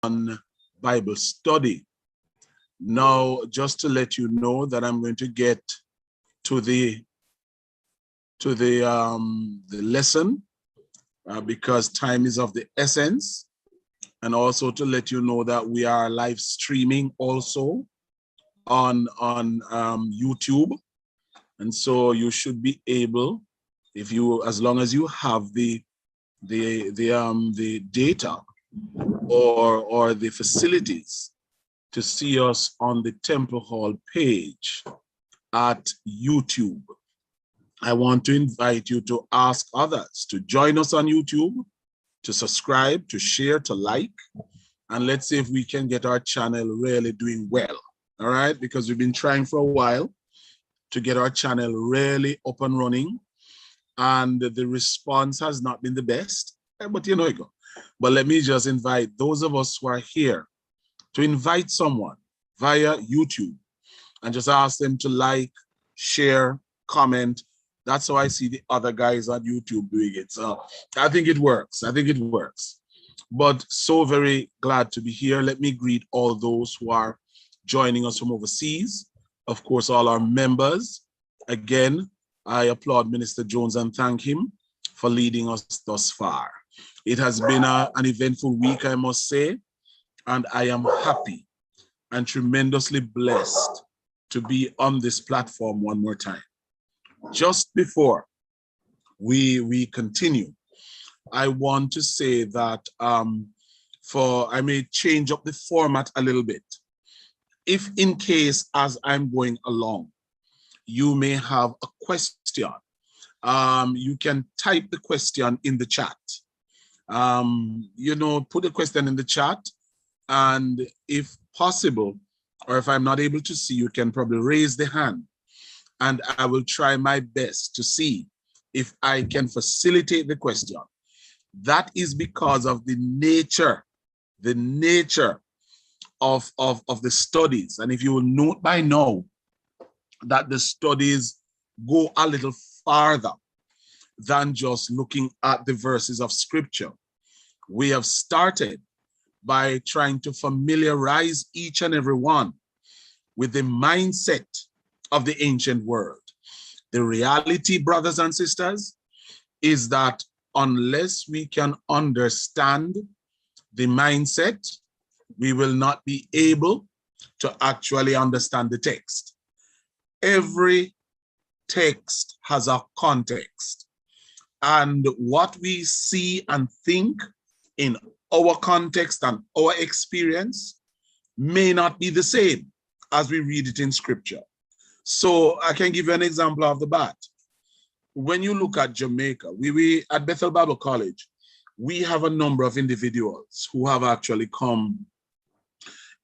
on Bible study. Now, just to let you know that I'm going to get to the lesson because time is of the essence, and also to let you know that we are live streaming also on YouTube, and so you should be able, if you, as long as you have the data or the facilities to see us on the Temple Hall page at YouTube. I want to invite you to ask others to join us on YouTube, to subscribe, to share, to like, and let's see if we can get our channel really doing well, all right? Because we've been trying for a while to get our channel really up and running, and the response has not been the best, but you know it go. But let me just invite those of us who are here to invite someone via YouTube and just ask them to like, share, comment. That's how I see the other guys on YouTube doing it. So I think it works. I think it works. But so very glad to be here. Let me greet all those who are joining us from overseas. Of course, all our members. Again, I applaud Minister Jones and thank him for leading us thus far. It has been an eventful week, I must say, and I am happy and tremendously blessed to be on this platform one more time. Just before we continue, I want to say that I may change up the format a little bit. If in case, as I'm going along, you may have a question, you can type the question in the chat. Put the question in the chat, and if possible, or if I'm not able to see, you can probably raise the hand, and I will try my best to see if I can facilitate the question. That is because of the nature of the studies. And if you will note by now that the studies go a little farther than just looking at the verses of scripture. We have started by trying to familiarize each and every one with the mindset of the ancient world. The reality, brothers and sisters, is that unless we can understand the mindset, we will not be able to actually understand the text. Every text has a context. And what we see and think in our context and our experience may not be the same as we read it in scripture. So I can give you an example of the bat. When you look at Jamaica, we at Bethel Bible College, we have a number of individuals who have actually come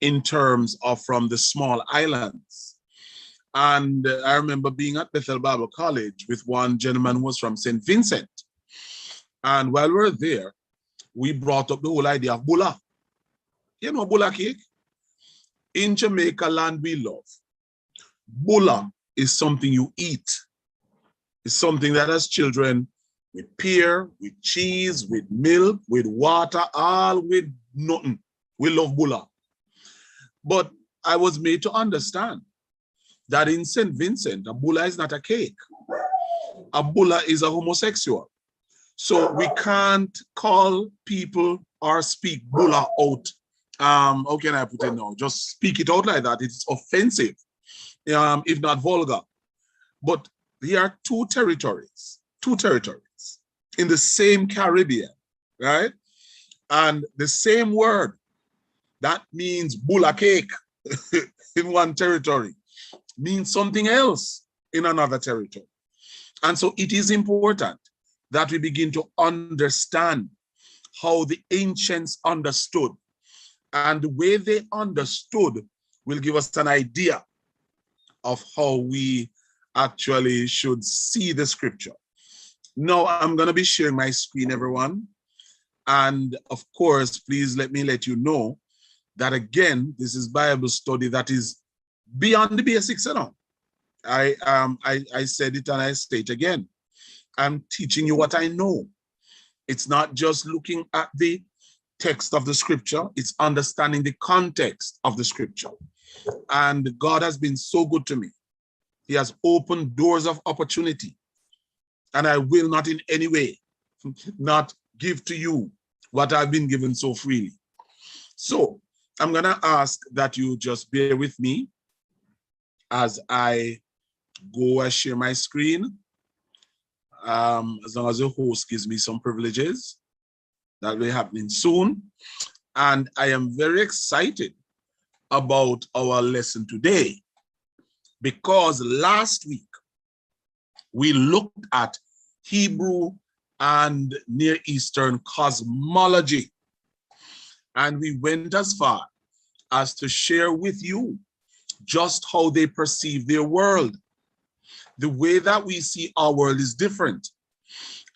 in terms of from the small islands. And I remember being at Bethel Bible College with one gentleman who was from St. Vincent. And while we were there, we brought up the whole idea of bulla. You know bulla cake? In Jamaica land we love. Bulla is something you eat. It's something that as children, with pear, with cheese, with milk, with water, all with nothing. We love bulla. But I was made to understand that in St. Vincent, a bulla is not a cake. A bulla is a homosexual. So we can't call people or speak bulla out. How can I put it now? Just speak it out like that. It's offensive, if not vulgar. But there are two territories in the same Caribbean, right? And the same word that means bulla cake in one territory means something else in another territory. And so it is important that we begin to understand how the ancients understood. And the way they understood will give us an idea of how we actually should see the scripture. Now, I'm going to be sharing my screen, everyone. And of course, please let me let you know that, again, this is Bible study that is beyond the basics, you know. I said it and I say it again. I'm teaching you what I know. It's not just looking at the text of the scripture. It's understanding the context of the scripture. And God has been so good to me. He has opened doors of opportunity. And I will not in any way not give to you what I've been given so freely. So I'm going to ask that you just bear with me as I go and share my screen. As long as the host gives me some privileges. That will be happening soon. And I am very excited about our lesson today, because last week we looked at Hebrew and Near Eastern cosmology. And we went as far as to share with you just how they perceive their world. The way that we see our world is different.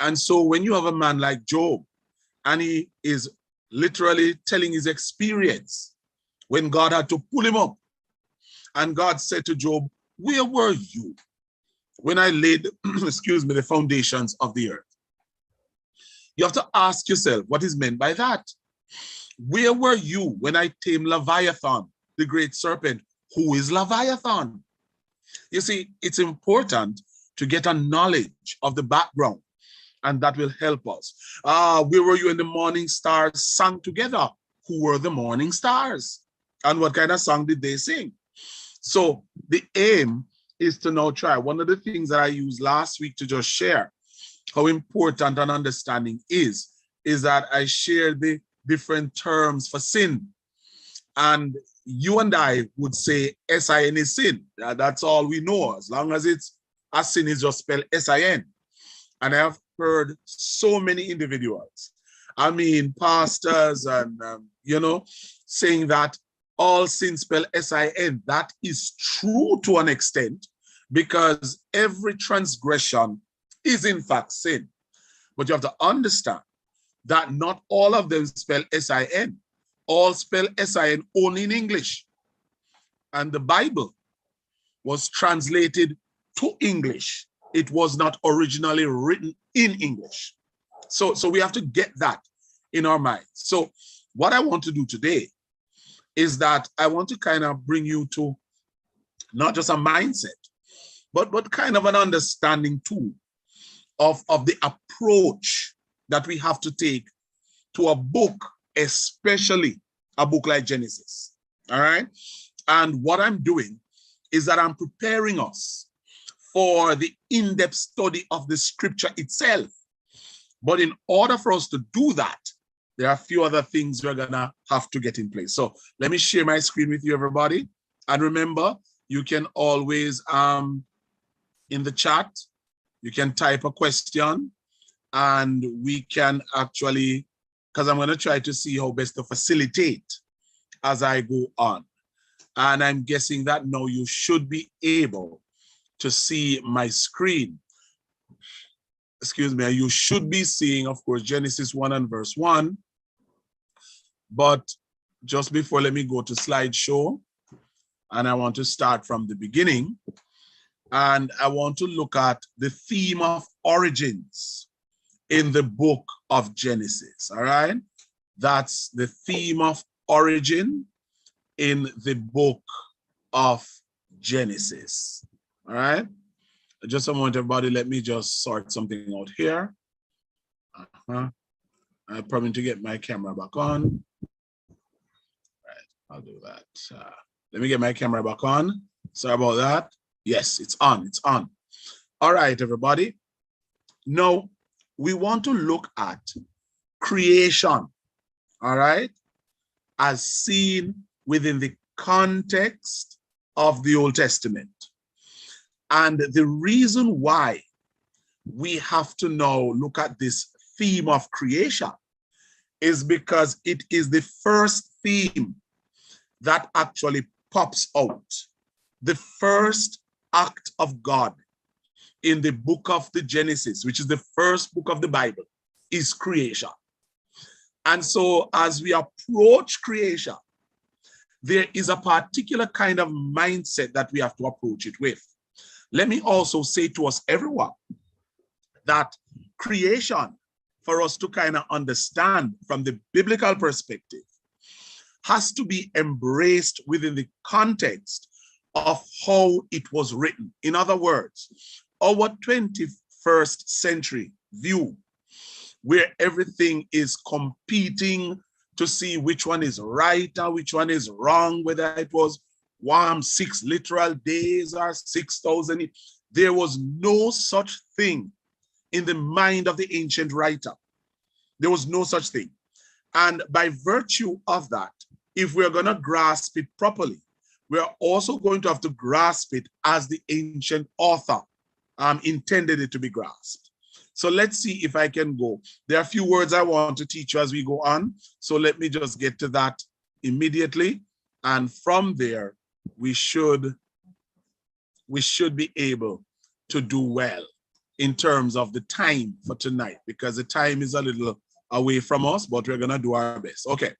And so when you have a man like Job, and he is literally telling his experience when God had to pull him up, and God said to Job, where were you when I laid, excuse me, the foundations of the earth? You have to ask yourself what is meant by that. Where were you when I tamed Leviathan, the great serpent? Who is Leviathan? You see, it's important to get a knowledge of the background, and that will help us. Where were you when the morning stars sang together? Who were the morning stars? And what kind of song did they sing? So the aim is to now try. One of the things that I used last week to just share how important an understanding is that I shared the different terms for sin. And you and I would say S-I-N is sin. That's all we know. As long as it's a sin, is just spelled S-I-N. And I have heard so many individuals, I mean, pastors and, saying that all sin spelled S-I-N. That is true to an extent, because every transgression is in fact sin. But you have to understand that not all of them spell S-I-N. All spell S-I-N only in English. And the Bible was translated to English. It was not originally written in English. So we have to get that in our mind. So what I want to do today is that I want to kind of bring you to not just a mindset, but kind of an understanding too of the approach that we have to take to a book, especially a book like Genesis. All right. And what I'm doing is that I'm preparing us for the in-depth study of the scripture itself. But in order for us to do that, there are a few other things we're gonna have to get in place. So let me share my screen with you, everybody. And remember, you can always, in the chat, you can type a question, and we can actually, because I'm gonna try to see how best to facilitate as I go on. And I'm guessing that now you should be able to see my screen. Excuse me, you should be seeing, of course, Genesis 1 and verse 1. But just before, let me go to slideshow. And I want to start from the beginning. And I want to look at the theme of origins in the book of Genesis, all right? That's the theme of origin in the book of Genesis, all right? Just a moment, everybody, let me just sort something out here. I probably need to get my camera back on. All right, I'll do that. Let me get my camera back on. Sorry about that. Yes, it's on, it's on. All right, everybody. Now, we want to look at creation, all right, as seen within the context of the Old Testament. And the reason why we have to now look at this theme of creation is because it is the first theme that actually pops out. The first act of God in the book of the Genesis, which is the first book of the Bible, is creation. And so as we approach creation, there is a particular kind of mindset that we have to approach it with. Let me also say to us, everyone, that creation for us to kind of understand from the biblical perspective has to be embraced within the context of how it was written. In other words, our 21st century view, where everything is competing to see which one is right or which one is wrong, whether it was 6 literal days or 6,000. There was no such thing in the mind of the ancient writer. There was no such thing. And by virtue of that, if we're going to grasp it properly, we're also going to have to grasp it as the ancient author intended it to be grasped. So let's see if I can go. There are a few words I want to teach you as we go on. So let me just get to that immediately. And from there, we should be able to do well in terms of the time for tonight, because the time is a little away from us, but we're going to do our best. Okay.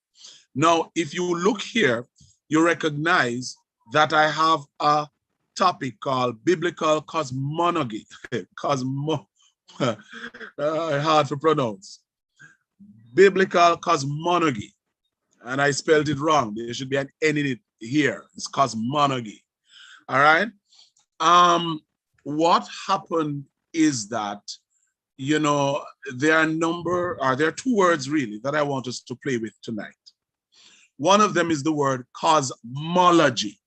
Now, if you look here, you recognize that I have a topic called biblical cosmology. Hard to pronounce. Biblical cosmology. And I spelled it wrong. There should be an N in it here. It's cosmology. All right. What happened is that, you know, there are two words really that I want us to play with tonight. One of them is the word cosmology.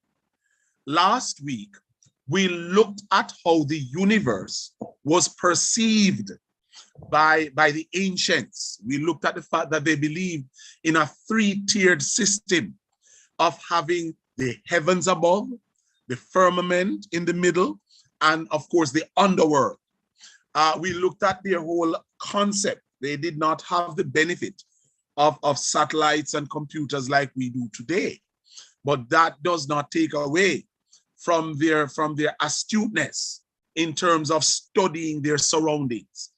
Last week, we looked at how the universe was perceived by the ancients. We looked at the fact that they believed in a three-tiered system of having the heavens above, the firmament in the middle, and of course the underworld. We looked at their whole concept. They did not have the benefit of satellites and computers like we do today. But that does not take away from their astuteness in terms of studying their surroundings.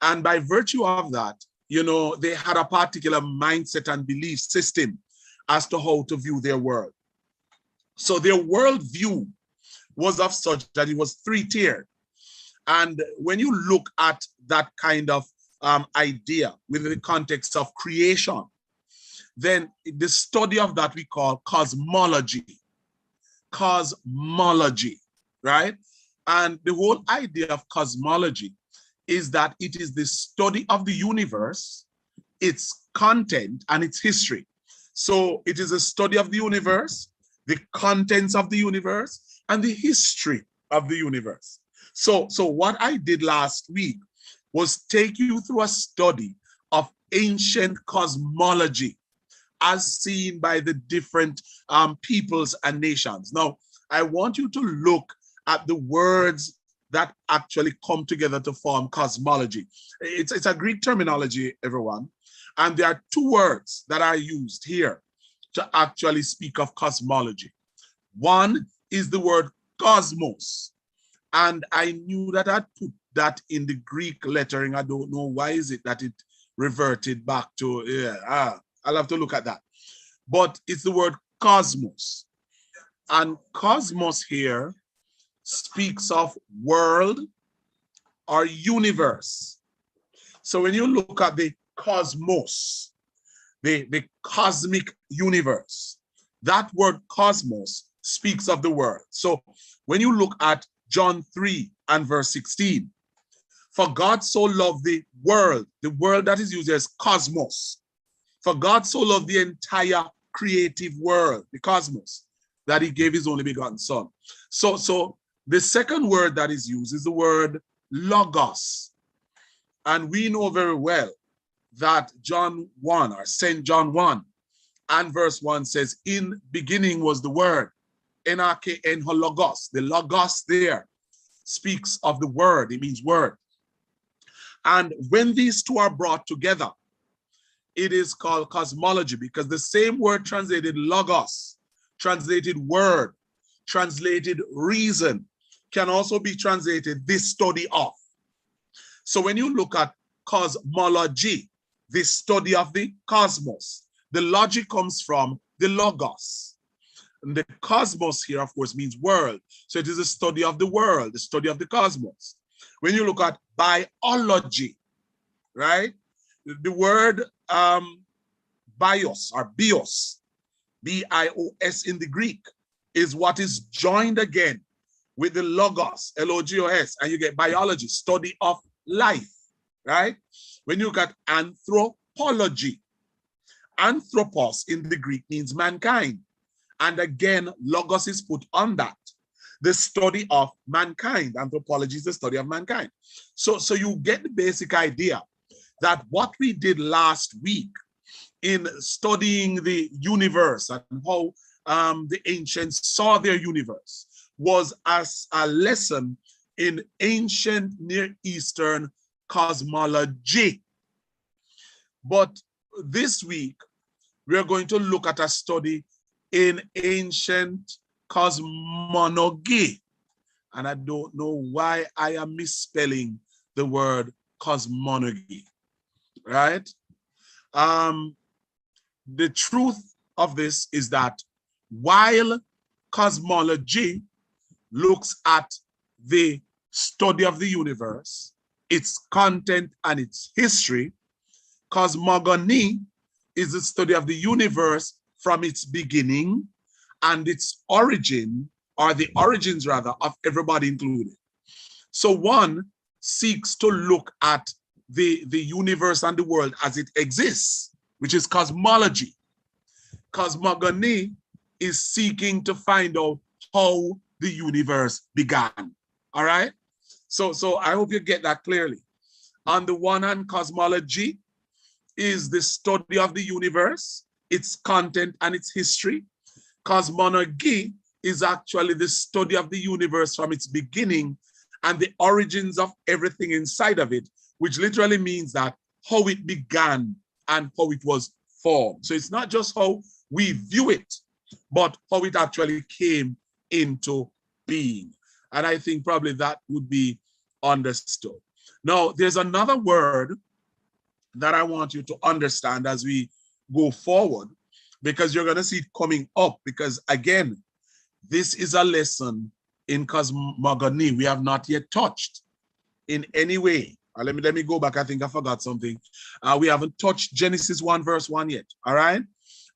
And by virtue of that, you know, they had a particular mindset and belief system as to how to view their world. So their worldview was of such that it was three-tiered. And when you look at that kind of idea within the context of creation, then the study of that we call cosmology. Cosmology, right? And the whole idea of cosmology is that it is the study of the universe, its content, and its history. So it is a study of the universe, the contents of the universe, and the history of the universe. So what I did last week was take you through a study of ancient cosmology as seen by the different peoples and nations. Now, I want you to look at the words that actually come together to form cosmology. It's a Greek terminology, everyone. And there are two words that are used here to actually speak of cosmology. One is the word cosmos. And I knew that I'd put that in the Greek lettering. I don't know why is it that it reverted back to, I'll have to look at that. But it's the word cosmos. And cosmos here speaks of world or universe. So when you look at the cosmos, the cosmic universe, that word cosmos speaks of the world. So when you look at John 3 and verse 16, for God so loved the world that is used as cosmos. For God so loved the entire creative world, the cosmos, that he gave his only begotten son. So the second word that is used is the word logos. And we know very well that John 1 or St. John 1 and verse 1 says, in beginning was the word, NRK en logos. The logos there speaks of the word, it means word. And when these two are brought together, it is called cosmology, because the same word translated logos, translated word, translated reason, can also be translated this study of. So when you look at cosmology, the study of the cosmos, the logic comes from the logos. And the cosmos here, of course, means world. So it is a study of the world, the study of the cosmos. When you look at biology, right? The word bios or bios, B-I-O-S in the Greek, is what is joined again with the logos, L-O-G-O-S, and you get biology, study of life, right? When you look at anthropology, anthropos in the Greek means mankind. And again, logos is put on that. The study of mankind. Anthropology is the study of mankind. So you get the basic idea that what we did last week in studying the universe and how the ancients saw their universe was as a lesson in ancient Near Eastern cosmology. But this week, we're going to look at a study in ancient cosmology. And I don't know why I am misspelling the word cosmology, right? The truth of this is that while cosmology looks at the study of the universe, its content and its history, cosmogony is the study of the universe from its beginning and its origin, or the origins rather, of everybody included. So one seeks to look at the universe and the world as it exists, which is cosmology. Cosmogony is seeking to find out how the universe began. All right? So I hope you get that clearly. On the one hand, cosmology is the study of the universe, its content and its history. Cosmology is actually the study of the universe from its beginning and the origins of everything inside of it, which literally means that how it began and how it was formed. So it's not just how we view it, but how it actually came into being. And I think probably that would be understood. Now, there's another word that I want you to understand as we go forward, because you're going to see it coming up, because again, this is a lesson in cosmogony we have not yet touched in any way. Let me go back. I think I forgot something. We haven't touched Genesis 1 verse 1 yet. All right.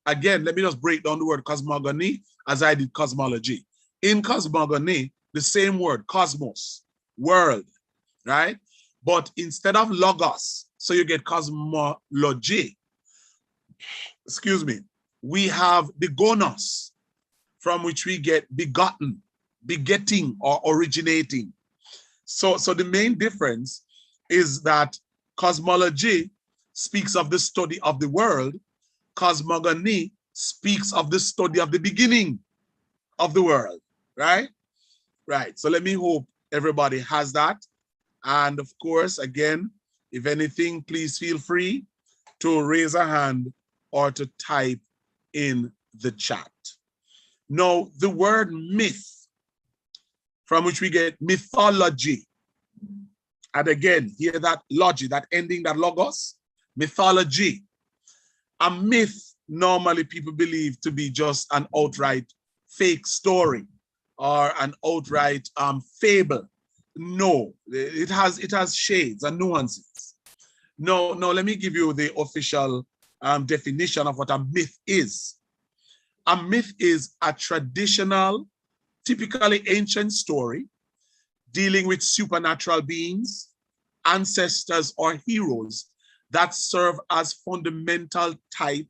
Again, let me just break down the word cosmogony as I did cosmology. In cosmogony, the same word, cosmos, world, right? But instead of logos, so you get cosmology, excuse me, we have the gonos, from which we get begotten, begetting or originating. So the main difference is that cosmology speaks of the study of the world. Cosmogony speaks of the study of the beginning of the world, right? Right. So let me hope everybody has that. And of course, again, if anything, please feel free to raise a hand or to type in the chat. Now, the word myth, from which we get mythology. And again, hear that logy, that ending, that logos, mythology. A myth, normally people believe to be just an outright fake story or an outright fable. No, it has shades and nuances. No, let me give you the official definition of what a myth is. A myth is a traditional, typically ancient story dealing with supernatural beings, ancestors, or heroes that serve as fundamental type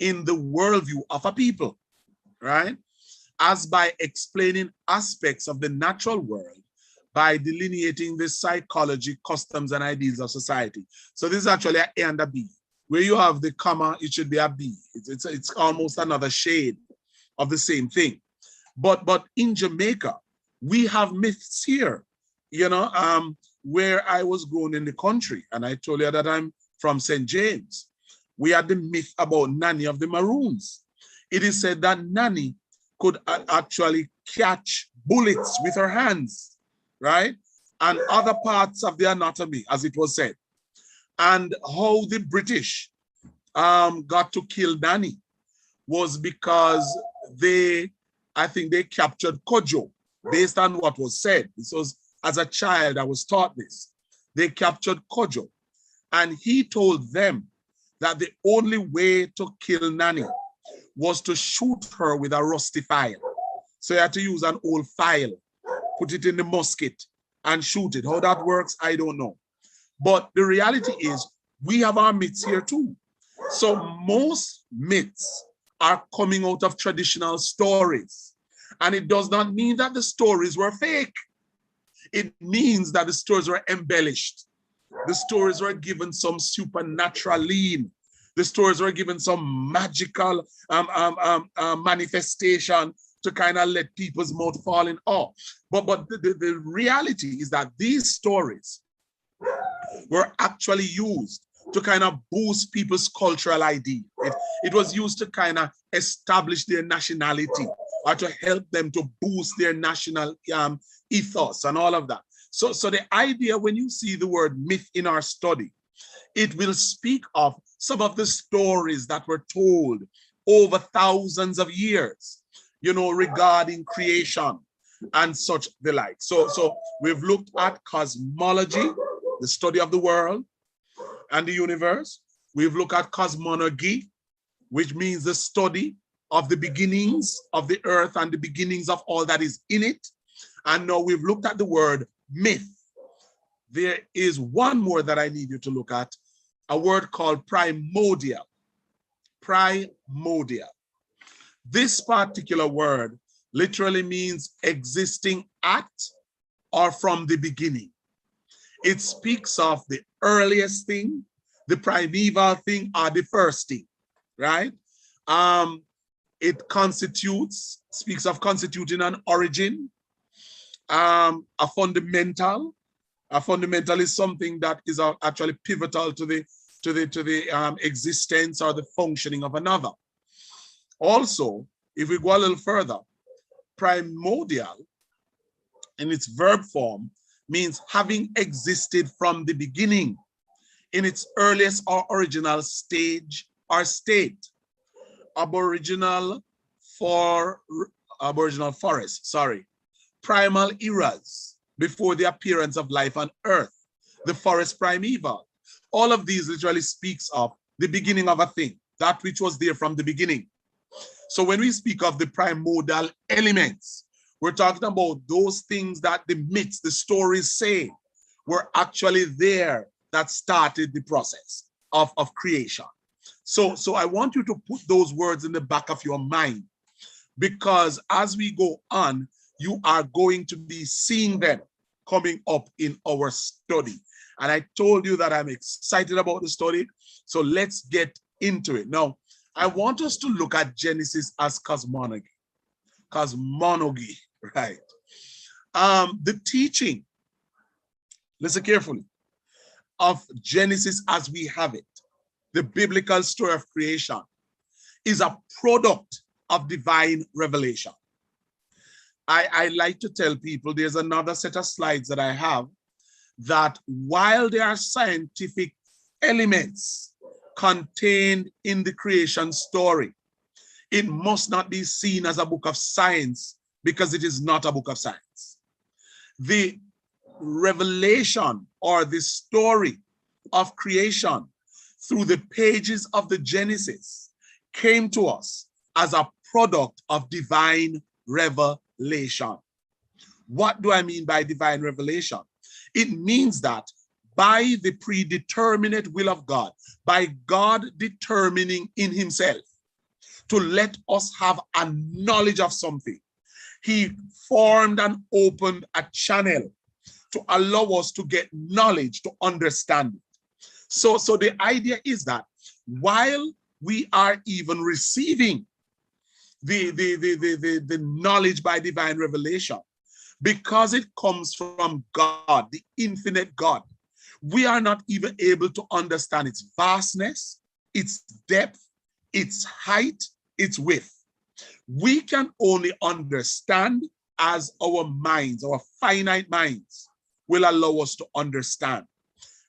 in the worldview of a people, right? As by explaining aspects of the natural world, by delineating the psychology, customs, and ideas of society. So this is actually an A and a B. Where you have the comma, it should be a B. It's almost another shade of the same thing. But in Jamaica, we have myths here, you know, where I was grown in the country. And I told you that I'm from St. James. We had the myth about Nanny of the Maroons. It is said that Nanny could actually catch bullets with her hands, right? And other parts of the anatomy, as it was said. And how the British got to kill Nanny was because I think they captured Kojo based on what was said. This was, as a child, I was taught this. They captured Kojo. And he told them that the only way to kill Nanny was to shoot her with a rusty file. So you had to use an old file, put it in the musket and shoot it. How that works, I don't know. But the reality is we have our myths here too. So most myths are coming out of traditional stories. And it does not mean that the stories were fake. It means that the stories were embellished. The stories were given some supernatural lean. The stories were given some magical manifestation to kind of let people's mouth fall in awe. But the reality is that these stories were actually used to kind of boost people's cultural ID. It was used to kind of establish their nationality or to help them to boost their national ethos and all of that. So the idea when you see the word myth in our study, it will speak of some of the stories that were told over thousands of years, regarding creation and such the like. So we've looked at cosmology, the study of the world and the universe. We've looked at cosmology, which means the study of the beginnings of the earth and the beginnings of all that is in it. And now we've looked at the word myth. There is one more that I need you to look at, a word called primordial. Primordial. This particular word literally means existing at or from the beginning. It speaks of the earliest thing, the primeval thing, or the first thing, right? It speaks of constituting an origin, a fundamental. A fundamental is something that is actually pivotal to the existence or the functioning of another. Also, if we go a little further, primordial in its verb form means having existed from the beginning in its earliest or original stage or state. Aboriginal forest, primal eras before the appearance of life on earth, the forest primeval. All of these literally speaks of the beginning of a thing, that which was there from the beginning. So when we speak of the primordial elements, we're talking about those things that the myths, the stories say were actually there that started the process of creation. So I want you to put those words in the back of your mind, because as we go on, you are going to be seeing them coming up in our study. And I told you that I'm excited about the study. So let's get into it. Now, I want us to look at Genesis as cosmology. Cosmology, right? The teaching, listen carefully, of Genesis as we have it, the biblical story of creation, is a product of divine revelation. I like to tell people, there's another set of slides that I have, that while there are scientific elements contained in the creation story, it must not be seen as a book of science, because it is not a book of science. The revelation or the story of creation through the pages of the Genesis came to us as a product of divine revelation. What do I mean by divine revelation? It means that by the predeterminate will of God, by God determining in himself to let us have a knowledge of something, he formed and opened a channel to allow us to get knowledge, to understand it. So the idea is that while we are even receiving the knowledge by divine revelation, because it comes from God, the infinite God, we are not even able to understand its vastness, its depth, its height, its width. We can only understand as our minds, our finite minds, will allow us to understand.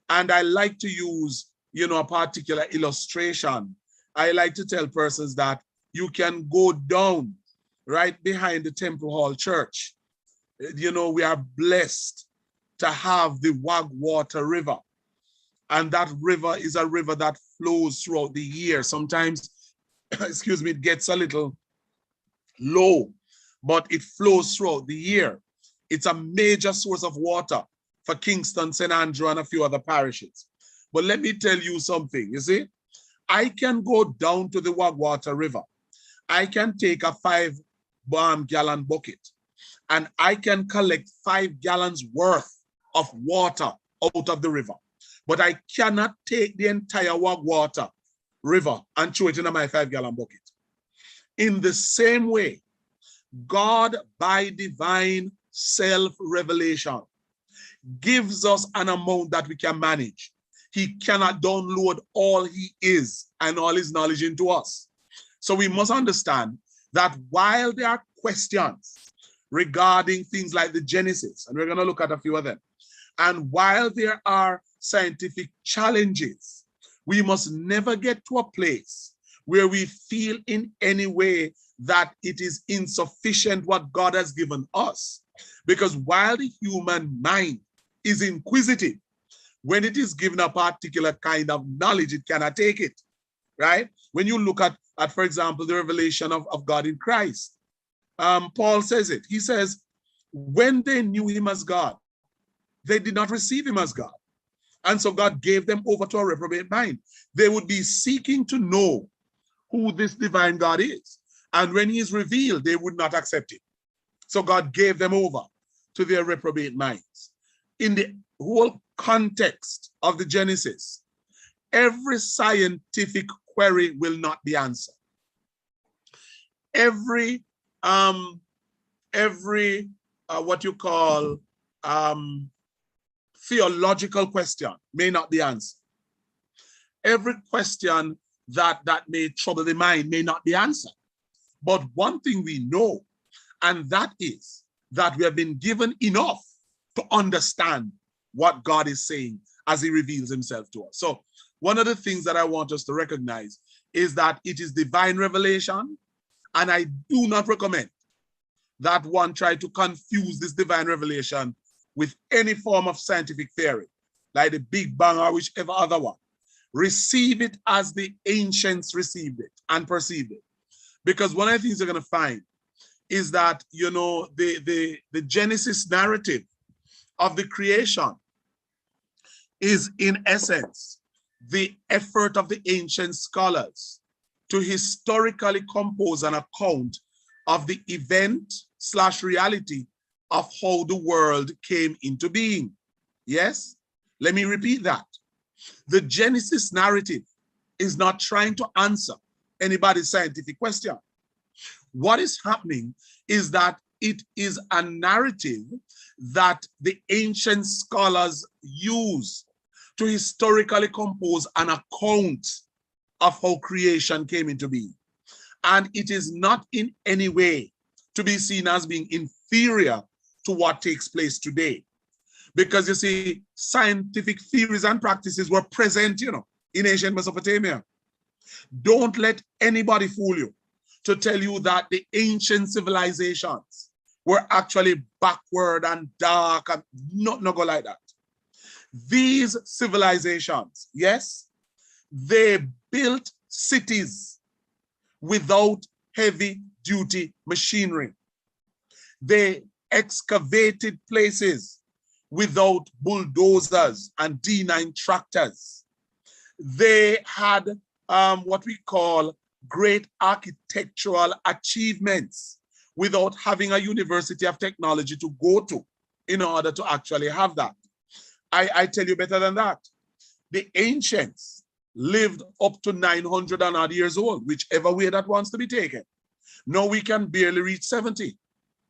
And I like to use, a particular illustration. I like to tell persons that you can go down right behind the Temple Hall Church. We are blessed to have the Wagwater River. And that river is a river that flows throughout the year. Sometimes, excuse me, it gets a little low, but it flows throughout the year. It's a major source of water for Kingston, St. Andrew, and a few other parishes. But let me tell you something, you see, I can go down to the Wagwater River. I can take a 5-gallon bucket and I can collect 5 gallons worth of water out of the river. But I cannot take the entire Wagwater River and throw it in my 5-gallon bucket. In the same way, God, by divine self-revelation, gives us an amount that we can manage. He cannot download all he is and all his knowledge into us. So we must understand that while there are questions regarding things like the Genesis, and we're going to look at a few of them, and while there are scientific challenges, we must never get to a place where we feel in any way that it is insufficient what God has given us. Because while the human mind is inquisitive, when it is given a particular kind of knowledge, it cannot take it, right? When you look at for example, the revelation of God in Christ, Paul says it. He says, when they knew him as God, they did not receive him as God. And so God gave them over to a reprobate mind. They would be seeking to know who this divine God is. And when he is revealed, they would not accept it. So God gave them over to their reprobate minds. In the whole context of the Genesis, every scientific query will not be answered. Every what you call theological question may not be answered. Every question that may trouble the mind may not be answered. But one thing we know, and that is that we have been given enough to understand what God is saying as he reveals himself to us. So one of the things that I want us to recognize is that it is divine revelation, and I do not recommend that one try to confuse this divine revelation with any form of scientific theory, like the Big Bang or whichever other one. Receive it as the ancients received it and perceived it. Because one of the things you're going to find is that, you know, the Genesis narrative of the creation is in essence the effort of the ancient scholars to historically compose an account of the event/reality of how the world came into being. Yes? Let me repeat that. The Genesis narrative is not trying to answer anybody's scientific question. What is happening is that it is a narrative that the ancient scholars use to historically compose an account of how creation came into being. And it is not in any way to be seen as being inferior to what takes place today. Because you see, scientific theories and practices were present, you know, in ancient Mesopotamia. Don't let anybody fool you to tell you that the ancient civilizations were actually backward and dark and not go like that. These civilizations, yes, they built cities without heavy-duty machinery. They excavated places without bulldozers and D9 tractors. They had what we call great architectural achievements without having a university of technology to go to in order to actually have that. I tell you better than that. The ancients lived up to 900 and odd years old, whichever way that wants to be taken. Now we can barely reach 70.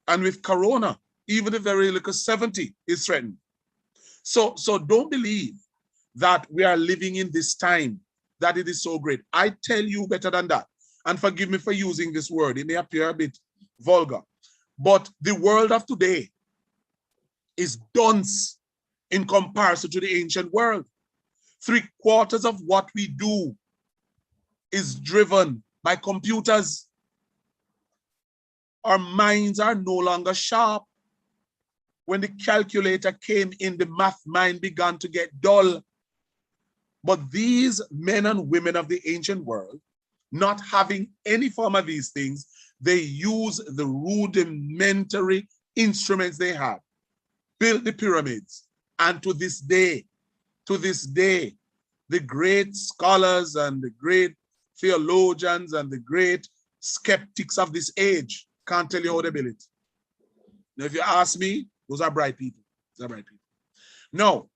And with Corona, even the very little 70 is threatened. So don't believe that we are living in this time that it is so great. I tell you better than that. And forgive me for using this word. It may appear a bit vulgar. But the world of today is dunce in comparison to the ancient world. 3/4 of what we do is driven by computers. Our minds are no longer sharp. When the calculator came in, the math mind began to get dull. But these men and women of the ancient world, not having any form of these things, they use the rudimentary instruments they had, built the pyramids, and to this day, the great scholars and the great theologians and the great skeptics of this age can't tell you how they built it. Now, if you ask me, those are bright people. Those are bright people. Now,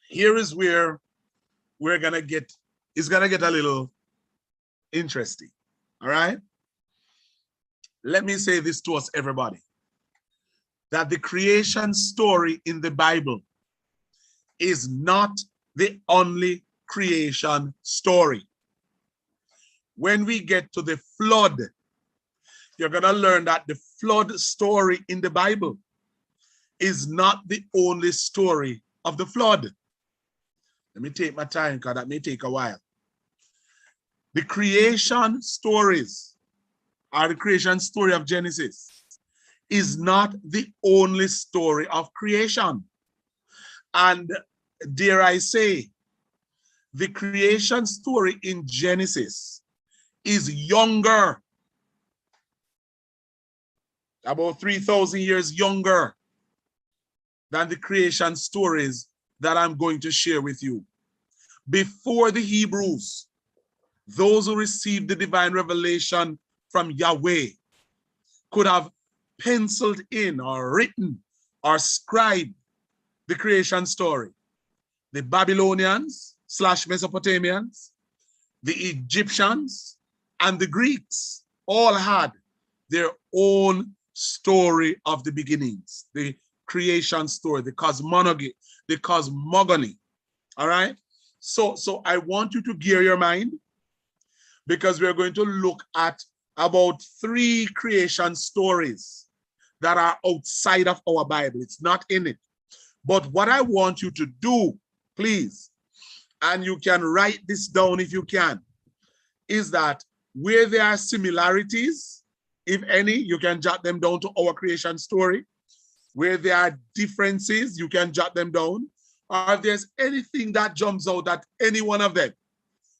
here is where we're gonna get, it's gonna get a little interesting. All right. Let me say this to us, everybody, that the creation story in the Bible is not the only creation story. When we get to the flood, you're going to learn that the flood story in the Bible is not the only story of the flood. Let me take my time because that may take a while. The creation stories, or the creation story of Genesis, is not the only story of creation. And dare I say, the creation story in Genesis is younger, about 3,000 years younger than the creation stories that I'm going to share with you. Before the Hebrews, those who received the divine revelation from Yahweh could have penciled in or written or scribed the creation story. The Babylonians / Mesopotamians, the Egyptians, and the Greeks all had their own story of the beginnings, the creation story, the cosmogony, all right? So I want you to gear your mind, because we're going to look at about 3 creation stories that are outside of our Bible. It's not in it. But what I want you to do, please, and you can write this down if you can, is that where there are similarities, if any, you can jot them down to our creation story. Where there are differences, you can jot them down. Or if there's anything that jumps out at any one of them,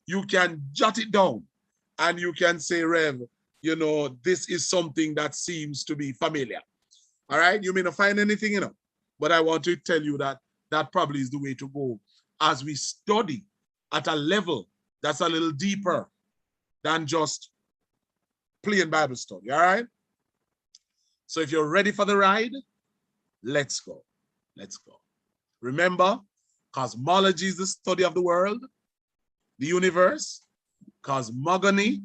you can jot it down. And you can say, Rev, you know, this is something that seems to be familiar. All right? You may not find anything, you know, but I want to tell you that that probably is the way to go as we study at a level that's a little deeper than just plain Bible study. All right? So if you're ready for the ride, let's go. Let's go. Remember, cosmology is the study of the world, the universe. Cosmogony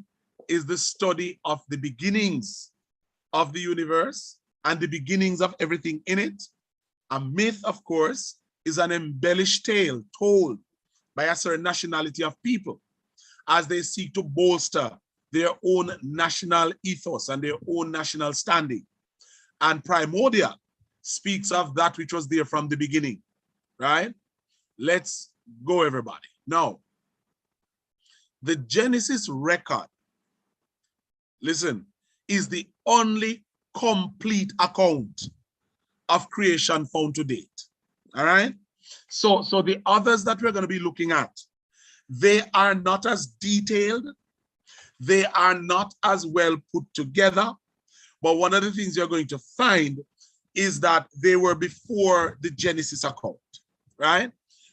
is the study of the beginnings of the universe and the beginnings of everything in it. A myth, of course, is an embellished tale told by a certain nationality of people as they seek to bolster their own national ethos and their own national standing. And Primordial speaks of that which was there from the beginning, right? Let's go, everybody. Now, the Genesis record, listen, is the only complete account of creation found to date. All right? So the others that we're going to be looking at, they are not as detailed, they are not as well put together, but one of the things you're going to find is that they were before the Genesis account, right?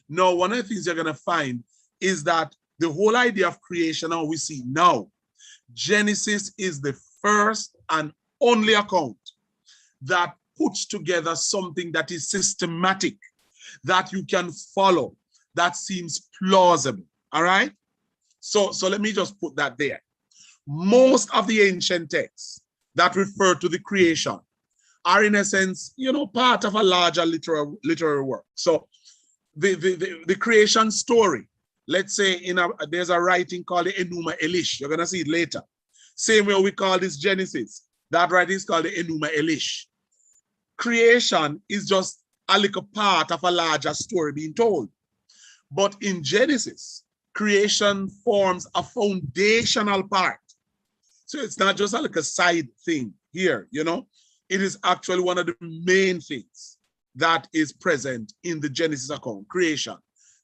Now, one of the things you're going to find is that the whole idea of creation, how we see now, Genesis is the first and only account that puts together something that is systematic, that you can follow, that seems plausible, all right? So let me just put that there. Most of the ancient texts that refer to the creation are, in a sense, you know, part of a larger literary work. So the creation story, let's say there's a writing called the Enuma Elish. You're going to see it later. Same way we call this Genesis. That writing is called the Enuma Elish. Creation is just a little part of a larger story being told. But in Genesis, creation forms a foundational part. So it's not just a little side thing here, you know. It is actually one of the main things that is present in the Genesis account, creation.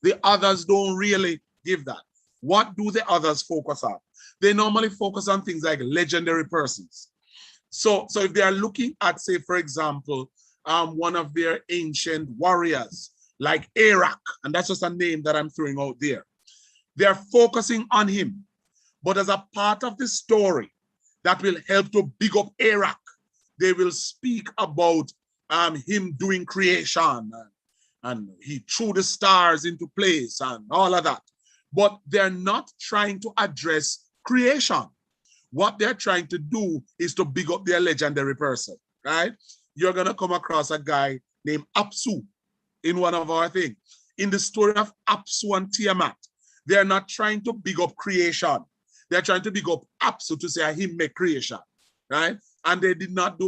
The others don't really give that. What do the others focus on? They normally focus on things like legendary persons. So if they are looking at, say, for example, one of their ancient warriors, like Arak, and that's just a name that I'm throwing out there. They're focusing on him. But as a part of the story that will help to big up Arak, they will speak about him doing creation and he threw the stars into place and all of that. But they're not trying to address creation. What they're trying to do is to big up their legendary person, right? You're going to come across a guy named Apsu in one of our things. In the story of Apsu and Tiamat, they're not trying to big up creation. They're trying to big up Apsu to say him make creation, right? And they did not do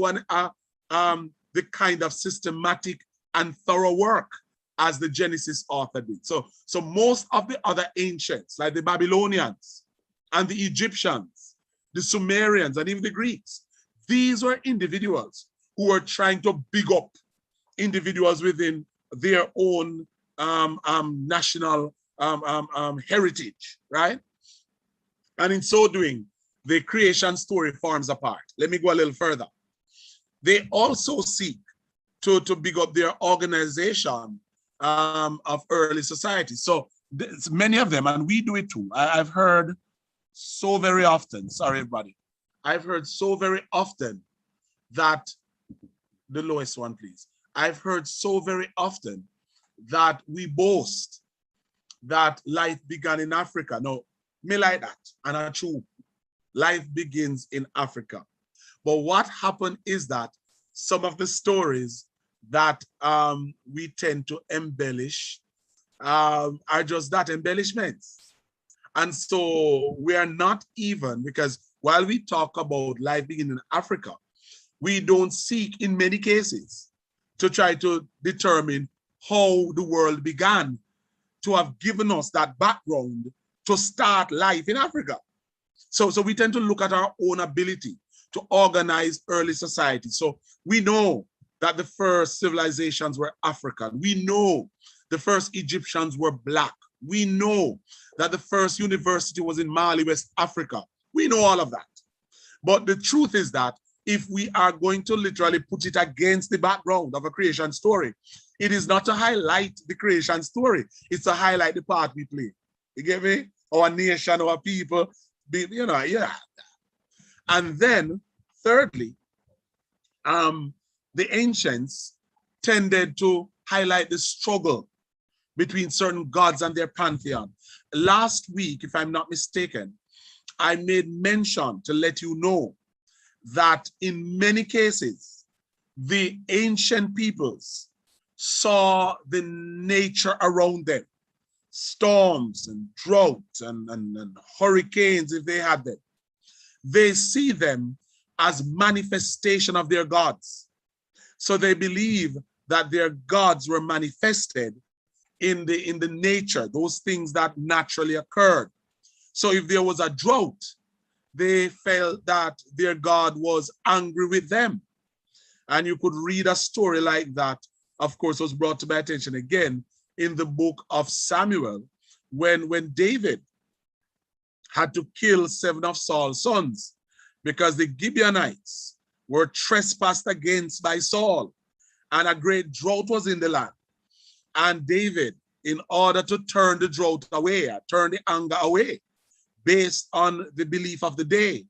the kind of systematic and thorough work as the Genesis author did. So most of the other ancients, like the Babylonians and the Egyptians, the Sumerians, and even the Greeks, these were individuals who were trying to big up individuals within their own national heritage, right? And in so doing, the creation story forms a part. Let me go a little further. They also seek to big up their organization of early society. So many of them, and we do it too. I've heard so very often, sorry everybody, I've heard so very often that, the lowest one please, I've heard so very often that we boast that life began in Africa. No, me like that, and I true. Life begins in Africa. But what happened is that some of the stories that we tend to embellish are just that, embellishments. And so we are not even, because while we talk about life beginning in Africa, we don't seek in many cases to try to determine how the world began to have given us that background to start life in Africa. So we tend to look at our own ability to organize early society. So we know that the first civilizations were African. We know the first Egyptians were Black. We know that the first university was in Mali, West Africa. We know all of that. But the truth is that if we are going to literally put it against the background of a creation story, it is not to highlight the creation story. It's to highlight the part we play. You get me? Our nation, our people, you know, yeah. And then, thirdly, the ancients tended to highlight the struggle between certain gods and their pantheon. Last week, if I'm not mistaken, I made mention to let you know that in many cases, the ancient peoples saw the nature around them, storms and droughts and hurricanes, if they had them. They see them as manifestation of their gods. So they believe that their gods were manifested in the nature, those things that naturally occurred. So if there was a drought, they felt that their God was angry with them. And you could read a story like that, of course, was brought to my attention again in the book of Samuel, when David had to kill 7 of Saul's sons because the Gibeonites were trespassed against by Saul, and a great drought was in the land. And David, in order to turn the drought away, turn the anger away, based on the belief of the day,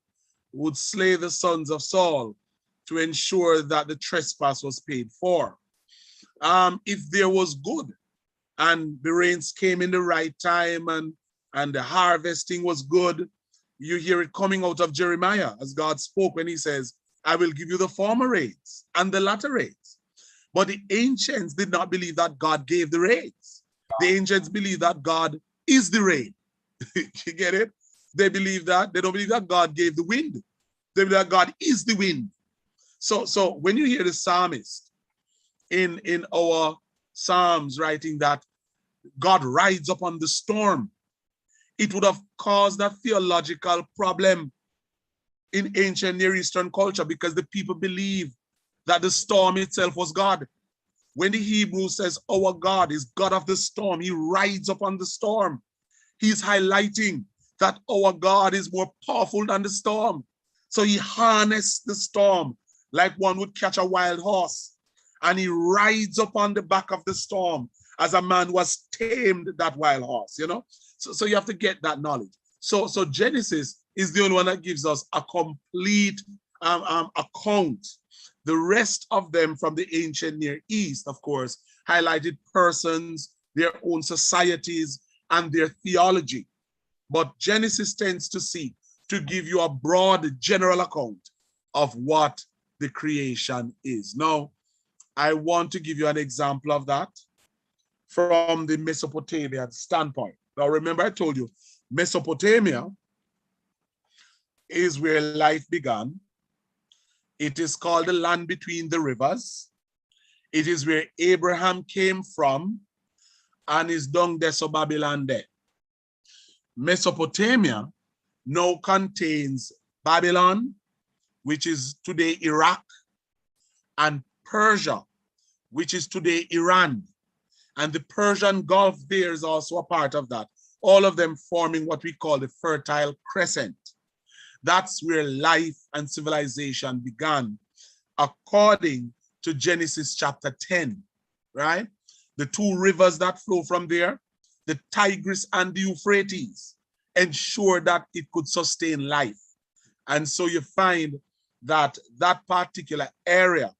would slay the sons of Saul to ensure that the trespass was paid for. If there was good and the rains came in the right time and the harvesting was good, you hear it coming out of Jeremiah as God spoke when he says, I will give you the former rains and the latter rains. But the ancients did not believe that God gave the rains. The ancients believed that God is the rain. You get it? They believe that. They don't believe that God gave the wind. They believe that God is the wind. So when you hear the psalmist in our Psalms writing that God rides upon the storm, it would have caused a theological problem in ancient Near Eastern culture because the people believe that the storm itself was God. When the Hebrew says our God is God of the storm, he rides upon the storm. He's highlighting that our God is more powerful than the storm. So he harnessed the storm like one would catch a wild horse. And he rides upon the back of the storm as a man was tamed that wild horse, you know? So you have to get that knowledge. So Genesis is the only one that gives us a complete account. The rest of them from the ancient Near East, of course, highlighted persons, their own societies, and their theology. But Genesis tends to give you a broad general account of what the creation is. Now, I want to give you an example of that from the Mesopotamian standpoint. Now, remember I told you, Mesopotamia is where life began. It is called the land between the rivers. It is where Abraham came from and is down there, so Babylon there. Mesopotamia now contains Babylon, which is today Iraq, and Persia, which is today Iran. And the Persian Gulf there is also a part of that. All of them forming what we call the Fertile Crescent. That's where life and civilization began, according to Genesis chapter 10, right? The two rivers that flow from there, the Tigris and the Euphrates, ensure that it could sustain life. And so you find that that particular area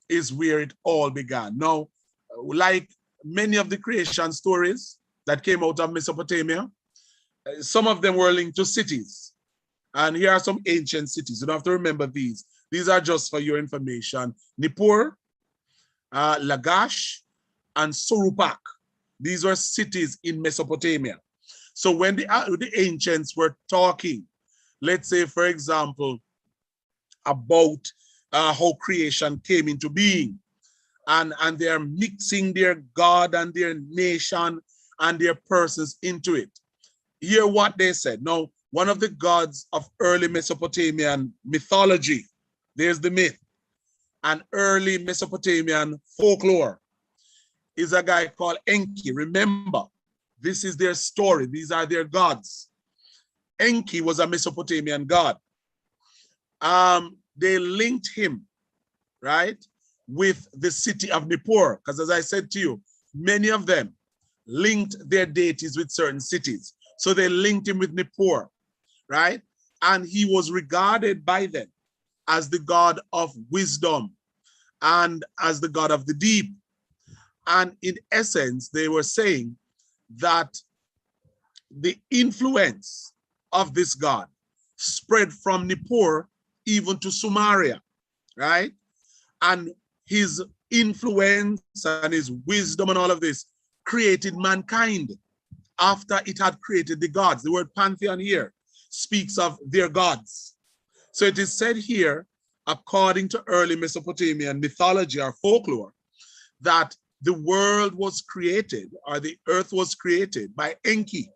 is where it all began. Now, like many of the creation stories that came out of Mesopotamia, some of them were linked to cities. And here are some ancient cities. You don't have to remember these. These are just for your information. Nippur, Lagash, and Surupak. These were cities in Mesopotamia. So when the ancients were talking, let's say, for example, about how creation came into being, and they're mixing their God and their nation and their persons into it. Hear what they said. Now, one of the gods of early Mesopotamian mythology, there's the myth, and early Mesopotamian folklore is a guy called Enki. Remember, this is their story. These are their gods. Enki was a Mesopotamian god. They linked him, right, with the city of Nippur, because as I said to you, many of them linked their deities with certain cities. So they linked him with Nippur, right? And he was regarded by them as the god of wisdom and as the god of the deep. And in essence, they were saying that the influence of this god spread from Nippur even to Sumeria, right? And his influence and his wisdom and all of this created mankind after it had created the gods. The word pantheon here speaks of their gods. So it is said here, according to early Mesopotamian mythology or folklore, that the world was created, or the earth was created by Enki.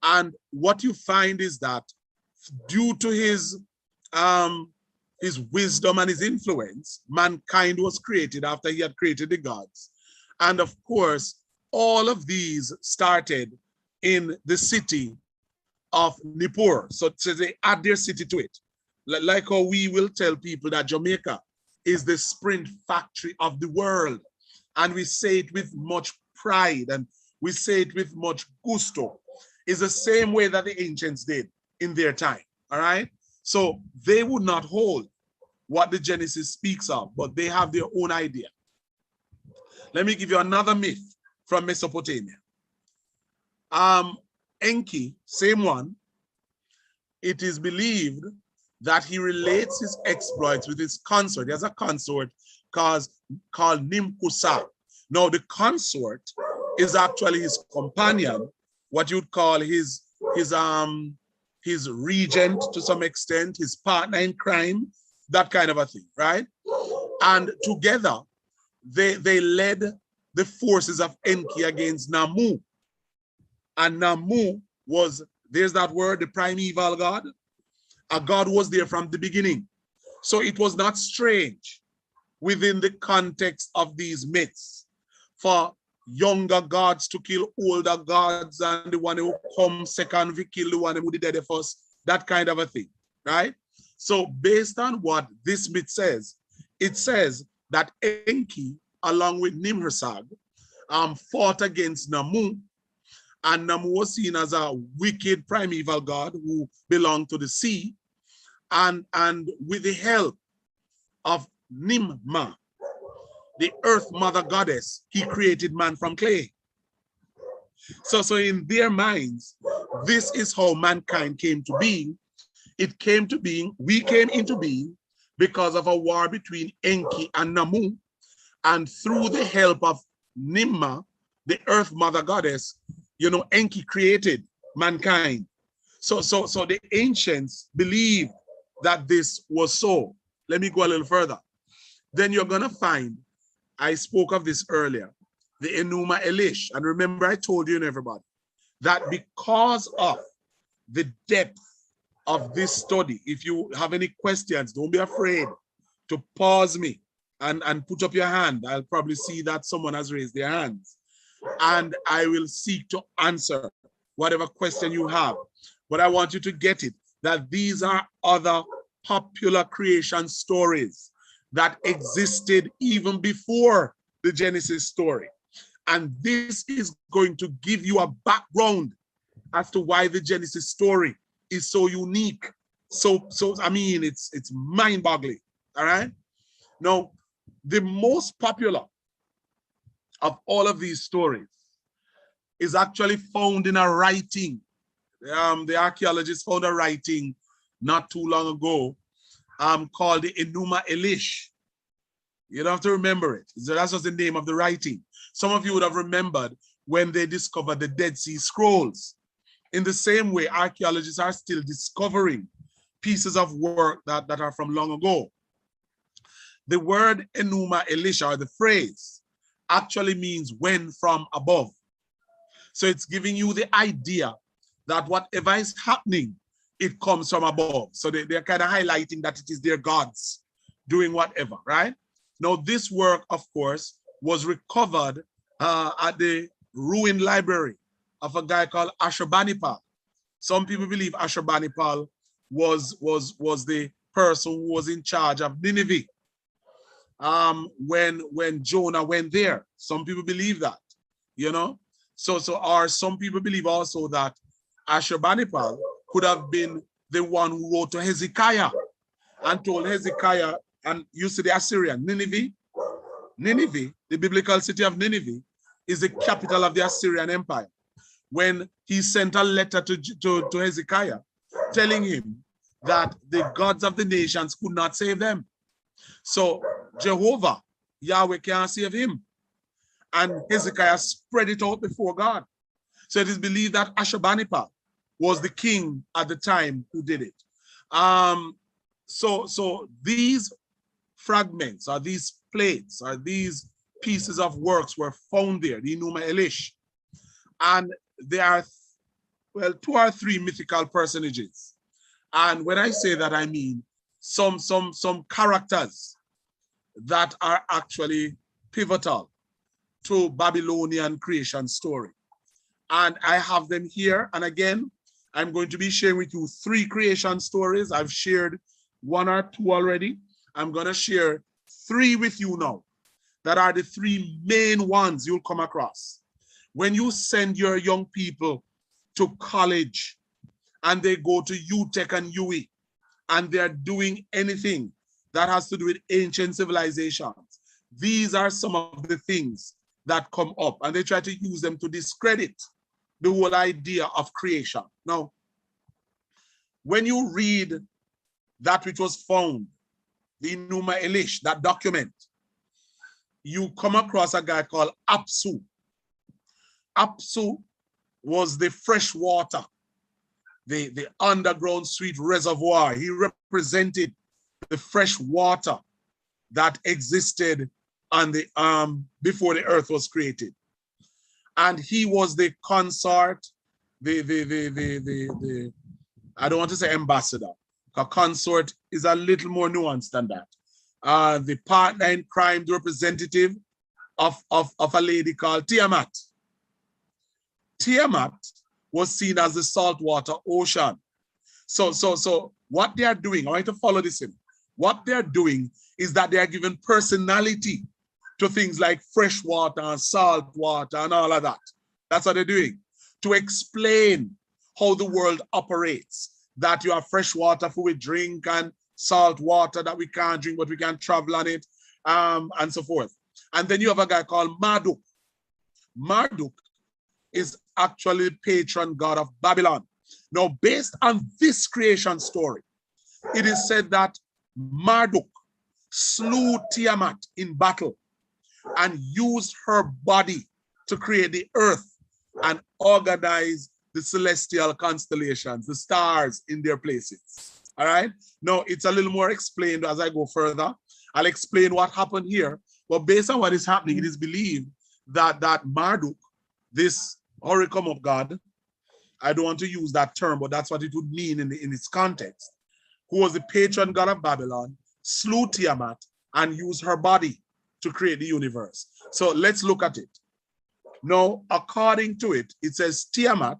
And what you find is that due to his wisdom and his influence, mankind was created after he had created the gods. And of course, all of these started in the city of Nippur. So they add their city to it. Like how we will tell people that Jamaica is the sprint factory of the world. And we say it with much pride and we say it with much gusto. It's the same way that the ancients did in their time, all right? So they would not hold what the Genesis speaks of, but they have their own idea. Let me give you another myth from Mesopotamia. Enki, same one, it is believed that he relates his exploits with his consort. He has a consort called Nimkusa. Now, the consort is actually his companion, what you'd call his regent to some extent, his partner in crime, that kind of a thing, right? And together, they led the forces of Enki against Namu. And Namu was, there's that word, the primeval god. A god was there from the beginning. So it was not strange within the context of these myths for younger gods to kill older gods, and the one who come second we kill the one who did the first, that kind of a thing, right? So based on what this myth says, it says that Enki, along with Nimhersag, fought against Namu, and Namu was seen as a wicked primeval god who belonged to the sea, and with the help of Nimma, the earth mother goddess, he created man from clay. So in their minds, this is how mankind came to being. It came to being, we came into being because of a war between Enki and Namu, and through the help of Nimma, the earth mother goddess, you know, Enki created mankind. So the ancients believed that this was so. Let me go a little further. Then you're gonna find, I spoke of this earlier, the Enuma Elish. And remember, I told you and everybody that because of the depth of this study, if you have any questions, don't be afraid to pause me and put up your hand. I'll probably see that someone has raised their hands, and I will seek to answer whatever question you have. But I want you to get it, that these are other popular creation stories that existed even before the Genesis story. And this is going to give you a background as to why the Genesis story is so unique. So I mean, it's mind-boggling, all right? Now, the most popular of all of these stories is actually found in a writing. The archaeologists found a writing not too long ago called the Enuma Elish. You don't have to remember it. That's just the name of the writing. Some of you would have remembered when they discovered the Dead Sea Scrolls. In the same way, archaeologists are still discovering pieces of work that are from long ago. The word Enuma Elish, or the phrase, actually means when from above. So it's giving you the idea that whatever is happening, it comes from above. So they're kind of highlighting that it is their gods doing whatever, right? Now, this work, of course, was recovered at the ruined library of a guy called Ashurbanipal. Some people believe Ashurbanipal was the person who was in charge of Nineveh when Jonah went there. Some people believe that, you know. Or some people believe also that Ashurbanipal could have been the one who wrote to Hezekiah and told Hezekiah, and you see the Assyrian, Nineveh, the biblical city of Nineveh, is the capital of the Assyrian Empire. When he sent a letter to Hezekiah telling him that the gods of the nations could not save them. So Jehovah, Yahweh, can't save him. And Hezekiah spread it out before God. So it is believed that Ashurbanipal was the king at the time who did it. So these fragments, or these plates, or these pieces of works were found there, the Enuma Elish. And there are, well, 2 or 3 mythical personages. And when I say that, I mean some characters that are actually pivotal to Babylonian creation story. And I have them here. And again, I'm going to be sharing with you 3 creation stories. I've shared 1 or 2 already. I'm going to share 3 with you now that are the 3 main ones you'll come across. When you send your young people to college and they go to UTech and UE and they're doing anything that has to do with ancient civilizations, these are some of the things that come up, and they try to use them to discredit the whole idea of creation. Now, when you read that which was found, the Enuma Elish, that document, you come across a guy called Apsu. Apsu was the fresh water, the underground sweet reservoir. He represented the fresh water that existed on the before the earth was created. And he was the consort, I don't want to say ambassador, because consort is a little more nuanced than that. the partner in crime, the representative of a lady called Tiamat. Tiamat was seen as the saltwater ocean. So what they are doing, I want you to follow this in. What they're doing is that they are giving personality to things like fresh water and salt water and all of that. That's what they're doing. To explain how the world operates. That you have fresh water for we drink and salt water that we can't drink, but we can travel on it, and so forth. And then you have a guy called Marduk. Marduk is actually the patron god of Babylon. Now, based on this creation story, it is said that Marduk slew Tiamat in battle and used her body to create the earth and organize the celestial constellations, the stars in their places. All right? Now, it's a little more explained as I go further. I'll explain what happened here. But based on what is happening, it is believed that Marduk, this oracle of God, I don't want to use that term, but that's what it would mean in its context, who was the patron god of Babylon, slew Tiamat and used her body to create the universe. So let's look at it. Now, according to it, it says Tiamat,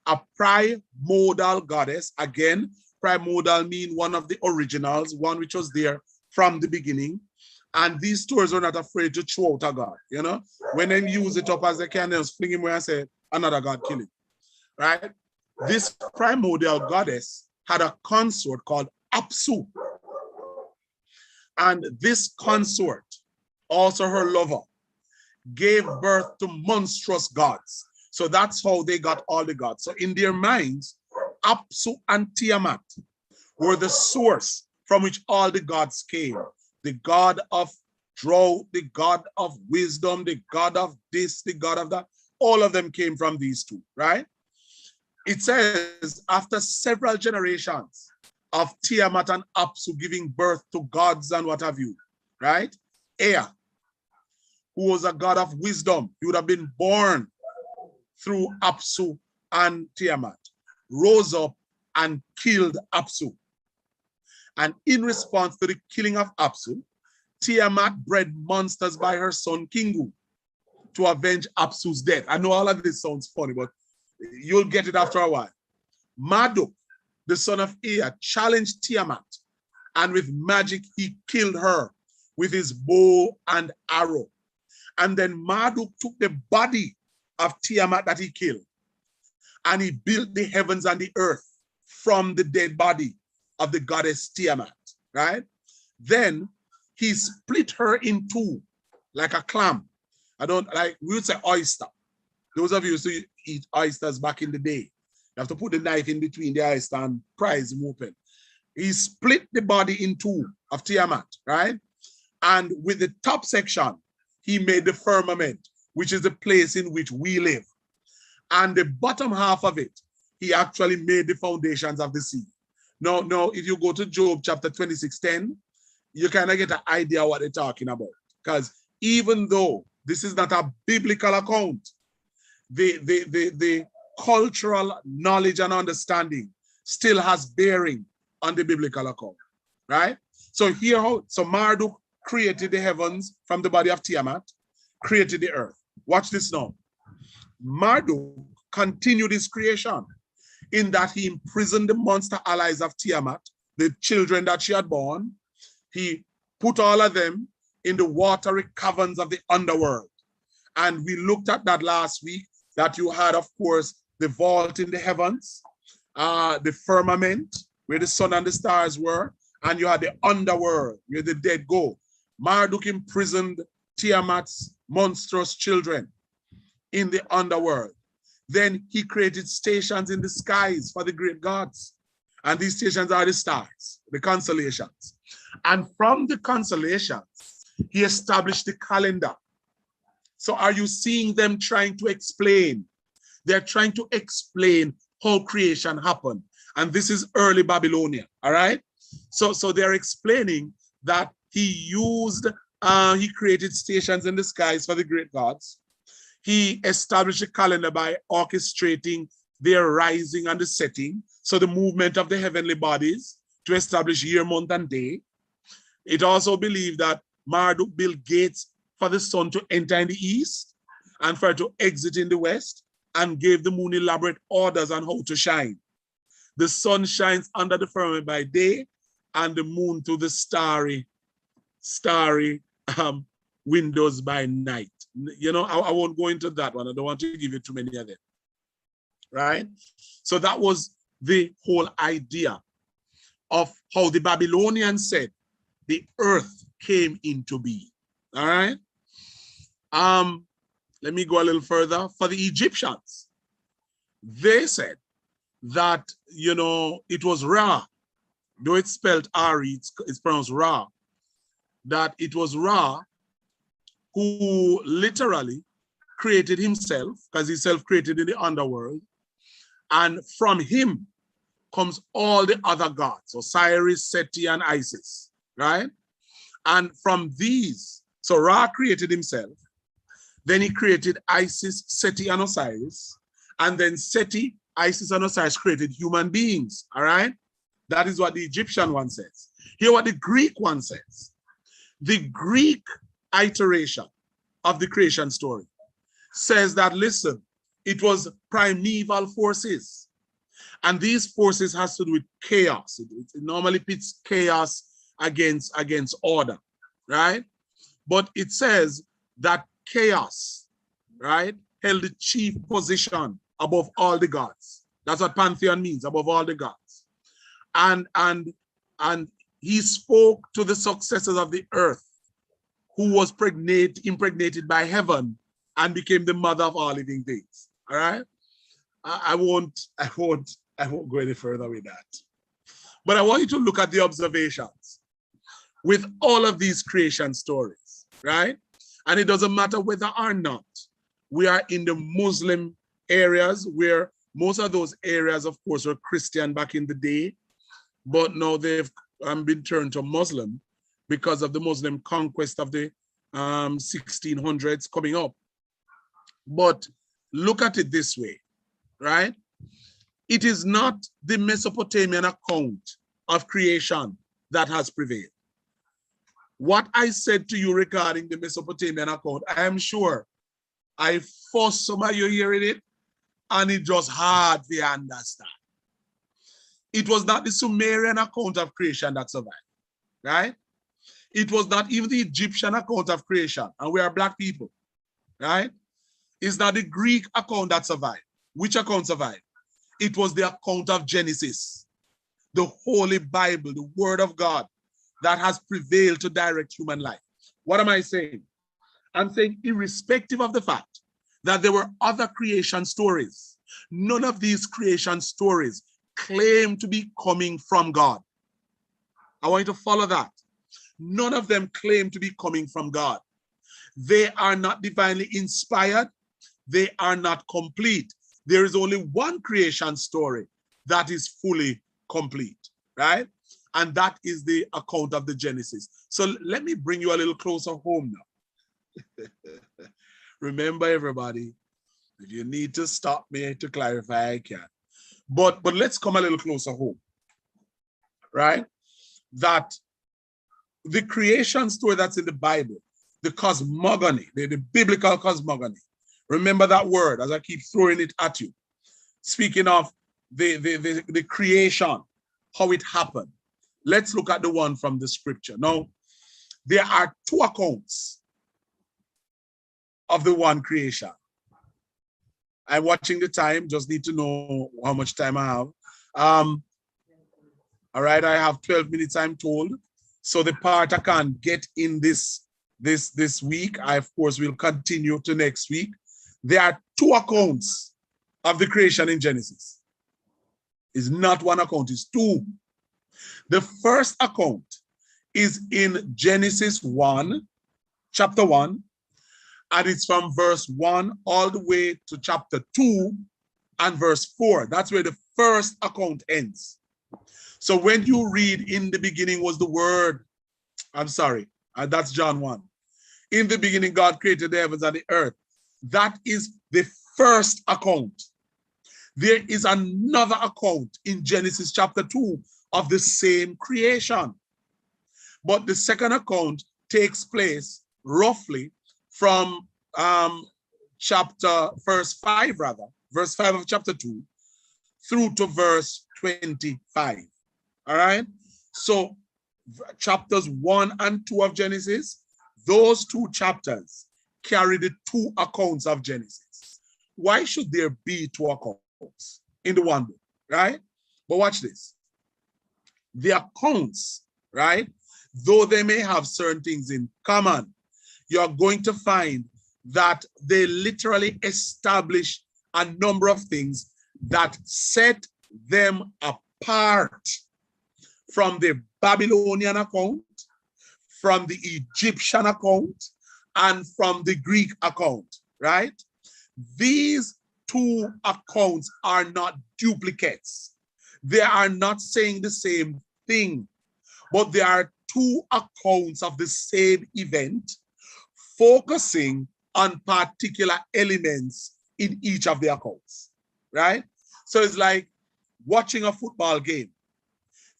a primordial goddess. Again, primordial mean one of the originals, one which was there from the beginning. And these stories are not afraid to throw out a god, you know? When they use it up as they can, they just fling him where and say, another god kill him, right? This primordial goddess had a consort called Apsu. And this consort, also her lover, gave birth to monstrous gods. So that's how they got all the gods. So in their minds, Apsu and Tiamat were the source from which all the gods came. The god of drought, the god of wisdom, the god of this, the god of that. All of them came from these two, right? It says, after several generations of Tiamat and Apsu giving birth to gods and what have you, right? Ea, who was a god of wisdom, he would have been born through Apsu and Tiamat, rose up and killed Apsu. And in response to the killing of Apsu, Tiamat bred monsters by her son Kingu to avenge Apsu's death. I know all of this sounds funny, but you'll get it after a while. Marduk, the son of Ea, challenged Tiamat, and with magic he killed her with his bow and arrow. And then Marduk took the body of Tiamat that he killed, and he built the heavens and the earth from the dead body of the goddess Tiamat, right? Then he split her in two like a clam. We would say oyster. Those of you who used to eat oysters back in the day, you have to put the knife in between the oyster and prise them open. He split the body in two of Tiamat, right? And with the top section, he made the firmament, which is the place in which we live. And the bottom half of it, he actually made the foundations of the sea. Now, if you go to Job chapter 26:10, you kind of get an idea what they're talking about. Because even though this is not a biblical account, the cultural knowledge and understanding still has bearing on the biblical account, right? So so Marduk created the heavens from the body of Tiamat, created the earth. Watch this now. Marduk continued his creation in that he imprisoned the monster allies of Tiamat, the children that she had born. He put all of them in the watery caverns of the underworld. And we looked at that last week, that you had, of course, the vault in the heavens, the firmament, where the sun and the stars were, and you had the underworld, where the dead go. Marduk imprisoned Tiamat's monstrous children in the underworld. Then he created stations in the skies for the great gods. And these stations are the stars, the constellations. And from the constellations, he established the calendar. So are you seeing them trying to explain? They're trying to explain how creation happened. And this is early Babylonian, all right? So they're explaining that he created stations in the skies for the great gods. He established a calendar by orchestrating their rising and the setting, so the movement of the heavenly bodies to establish year, month, and day. It also believed that Marduk built gates for the sun to enter in the east and for it to exit in the west, and gave the moon elaborate orders on how to shine. The sun shines under the firmament by day and the moon through the starry windows by night. You know, I won't go into that one. I don't want to give you too many of them, right? So that was the whole idea of how the Babylonians said the earth came into being, all right? Let me go a little further. For the Egyptians, they said that, you know, it was Ra, though it's spelled Ari, it's pronounced Ra, that it was Ra who literally created himself, because he's self-created in the underworld, and from him comes all the other gods, Osiris, Seti, and Isis, right? And from these, so Ra created himself, then he created Isis, Seti, and Osiris, and then Seti, Isis, and Osiris created human beings, all right? That is what the Egyptian one says. Hear what the Greek one says. The Greek iteration of the creation story says that, listen, it was primeval forces. And these forces has to do with chaos. It normally pits chaos against order, right? But it says that chaos, right, held the chief position above all the gods. That's what pantheon means, above all the gods. And he spoke to the successors of the earth, who was impregnated by heaven and became the mother of all living things. All right? I won't go any further with that. But I want you to look at the observations with all of these creation stories, right? And it doesn't matter whether or not we are in the Muslim areas, where most of those areas, of course, were Christian back in the day, but now they've been turned to Muslim because of the Muslim conquest of the 1600s coming up. But look at it this way, right? It is not the Mesopotamian account of creation that has prevailed. What I said to you regarding the Mesopotamian account, I am sure I forced some of you hearing it, and it just hard to understand. It was not the Sumerian account of creation that survived, right? It was not even the Egyptian account of creation, and we are Black people, right? It's not the Greek account that survived. Which account survived? It was the account of Genesis, the Holy Bible, the Word of God that has prevailed to direct human life. What am I saying? I'm saying irrespective of the fact that there were other creation stories, none of these creation stories claim to be coming from God. I want you to follow that. None of them claim to be coming from God. They are not divinely inspired. They are not complete. There is only one creation story that is fully complete, right? And that is the account of the Genesis. So let me bring you a little closer home now. Remember, everybody, if you need to stop me to clarify, I can. But let's come a little closer home, right? That the creation story that's in the Bible, the cosmogony, the biblical cosmogony. Remember that word as I keep throwing it at you. Speaking of the creation, how it happened. Let's look at the one from the scripture. Now, there are two accounts of the one creation. I'm watching the time, just need to know how much time I have. All right, I have 12 minutes, I'm told. So the part I can't get in this week, I, of course, will continue to next week. There are two accounts of the creation in Genesis. It's not one account, it's two. The first account is in Genesis 1, chapter 1, and it's from verse 1 all the way to chapter 2 and verse 4. That's where the first account ends. So when you read, in the beginning was the word, I'm sorry, that's John 1. In the beginning, God created the heavens and the earth. That is the first account. There is another account in Genesis chapter 2 of the same creation. But the second account takes place roughly from verse 5 rather, verse 5 of chapter 2 through to verse 25. All right? So chapters 1 and 2 of Genesis, those two chapters carry the two accounts of Genesis. Why should there be two accounts in the one book, right? But watch this. The accounts, right, though they may have certain things in common, you're going to find that they literally establish a number of things that set them apart from the Babylonian account, from the Egyptian account, and from the Greek account, right? These two accounts are not duplicates. They are not saying the same thing, but they are two accounts of the same event, focusing on particular elements in each of the accounts, right? So it's like watching a football game.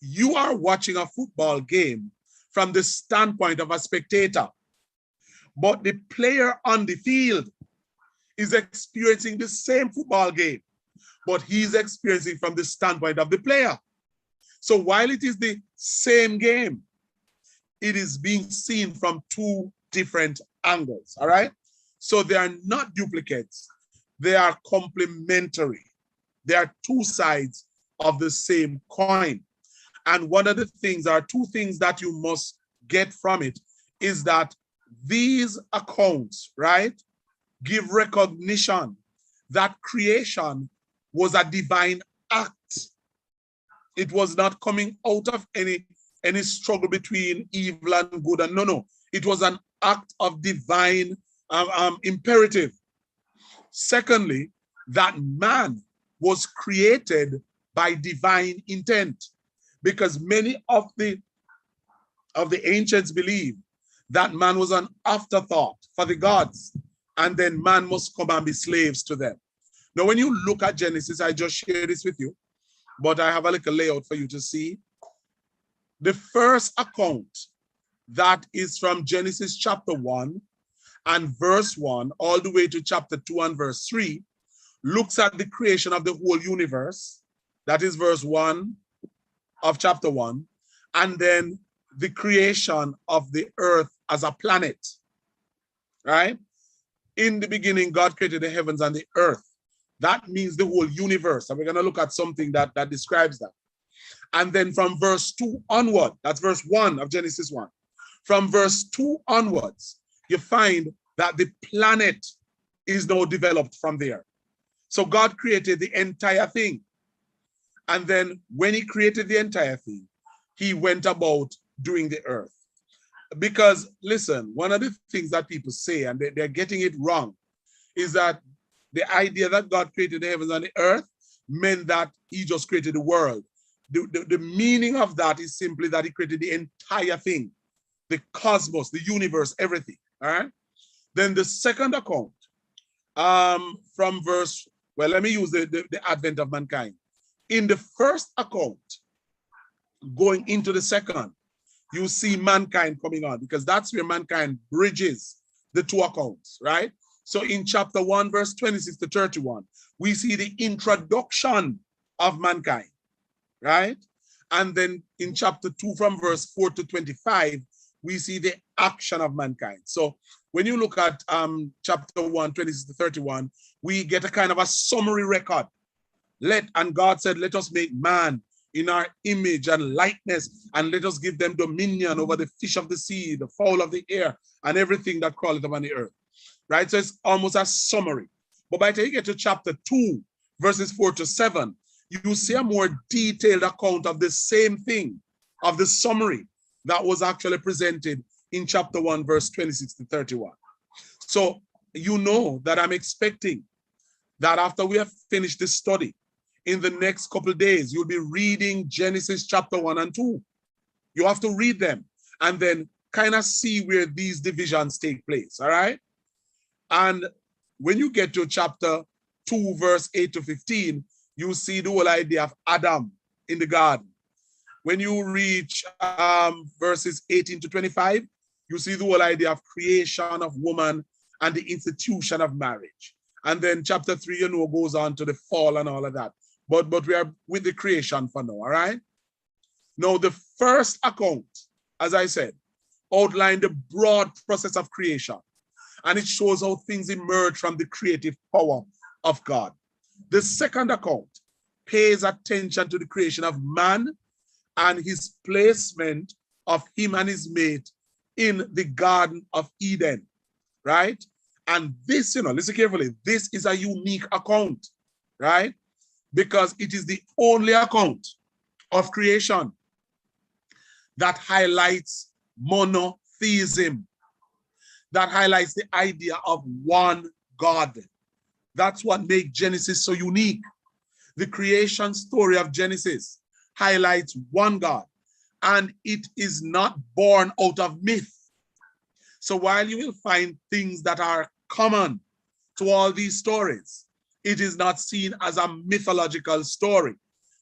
You are watching a football game from the standpoint of a spectator, but the player on the field is experiencing the same football game, but he's experiencing from the standpoint of the player. So while it is the same game, it is being seen from two different angles, all right? So they are not duplicates. They are complementary. They are two sides of the same coin. And one of the things, are two things that you must get from it, is that these accounts, right, give recognition that creation was a divine act. It was not coming out of any struggle between evil and good. And no. It was an act of divine imperative. Secondly, that man was created by divine intent, because many of the ancients believe that man was an afterthought for the gods, and then man must come and be slaves to them. Now, when you look at Genesis, I just shared this with you, but I have a little layout for you to see. The first account, that is from Genesis chapter 1 and verse 1 all the way to chapter 2 and verse 3, looks at the creation of the whole universe. That is verse 1 of chapter 1. And then the creation of the earth as a planet, right? In the beginning, God created the heavens and the earth. That means the whole universe. And we're going to look at something that describes that. And then from verse 2 onward, that's verse 1 of Genesis 1. From verse 2 onwards, you find that the planet is now developed from there. So God created the entire thing. And then when he created the entire thing, he went about doing the earth. Because listen, one of the things that people say, and they're getting it wrong, is that the idea that God created the heavens and the earth meant that he just created the world. The meaning of that is simply that he created the entire thing, the cosmos, the universe, everything, all right? Then the second account, from verse, well, let me use the advent of mankind. In the first account, going into the second, you see mankind coming on, because that's where mankind bridges the two accounts, right? So in chapter 1, verse 26 to 31, we see the introduction of mankind, right? And then in chapter 2, from verse 4 to 25, we see the action of mankind. So when you look at chapter 1, 26 to 31, we get a kind of a summary record. And God said, let us make man in our image and likeness, and let us give them dominion over the fish of the sea, the fowl of the air, and everything that crawleth upon the earth. Right? So it's almost a summary. But by the time you get to chapter 2, verses 4 to 7, you see a more detailed account of the same thing, of the summary that was actually presented in chapter 1, verse 26 to 31. So you know that I'm expecting that after we have finished this study, in the next couple of days, you'll be reading Genesis chapter 1 and 2. You have to read them and then kind of see where these divisions take place, all right? And when you get to chapter 2, verse 8 to 15, you see the whole idea of Adam in the garden. When you reach verses 18 to 25, you see the whole idea of creation of woman and the institution of marriage. And then chapter 3, you know, goes on to the fall and all of that. But we are with the creation for now, all right? Now, the first account, as I said, outlined the broad process of creation. And it shows how things emerge from the creative power of God. The second account pays attention to the creation of man and his placement of him and his mate in the Garden of Eden, right? And this, you know, listen carefully, this is a unique account, right? Because it is the only account of creation that highlights monotheism, that highlights the idea of one God. That's what makes Genesis so unique. The creation story of Genesis highlights one God, and it is not born out of myth. So while you will find things that are common to all these stories, it is not seen as a mythological story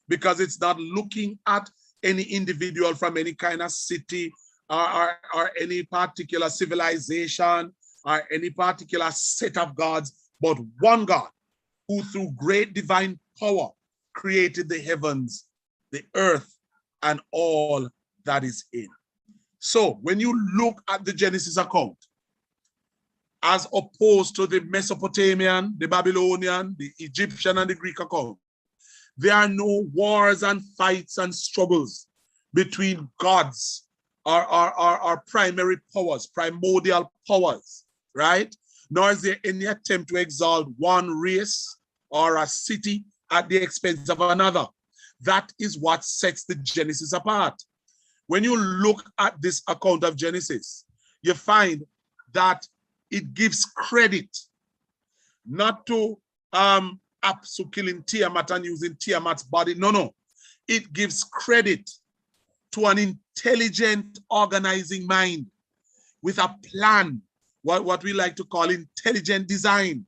because it's not looking at any individual from any kind of city or any particular civilization or any particular set of gods, but one God who through great divine power created the heavens, the earth, and all that is in. So when you look at the Genesis account, as opposed to the Mesopotamian, the Babylonian, the Egyptian, and the Greek account, there are no wars and fights and struggles between gods or primary powers, primordial powers, right? Nor is there any attempt to exalt one race or a city at the expense of another. That is what sets the Genesis apart. When you look at this account of Genesis, you find that it gives credit not to Apsu killing Tiamat and using Tiamat's body. No. It gives credit to an intelligent organizing mind with a plan, what we like to call intelligent design.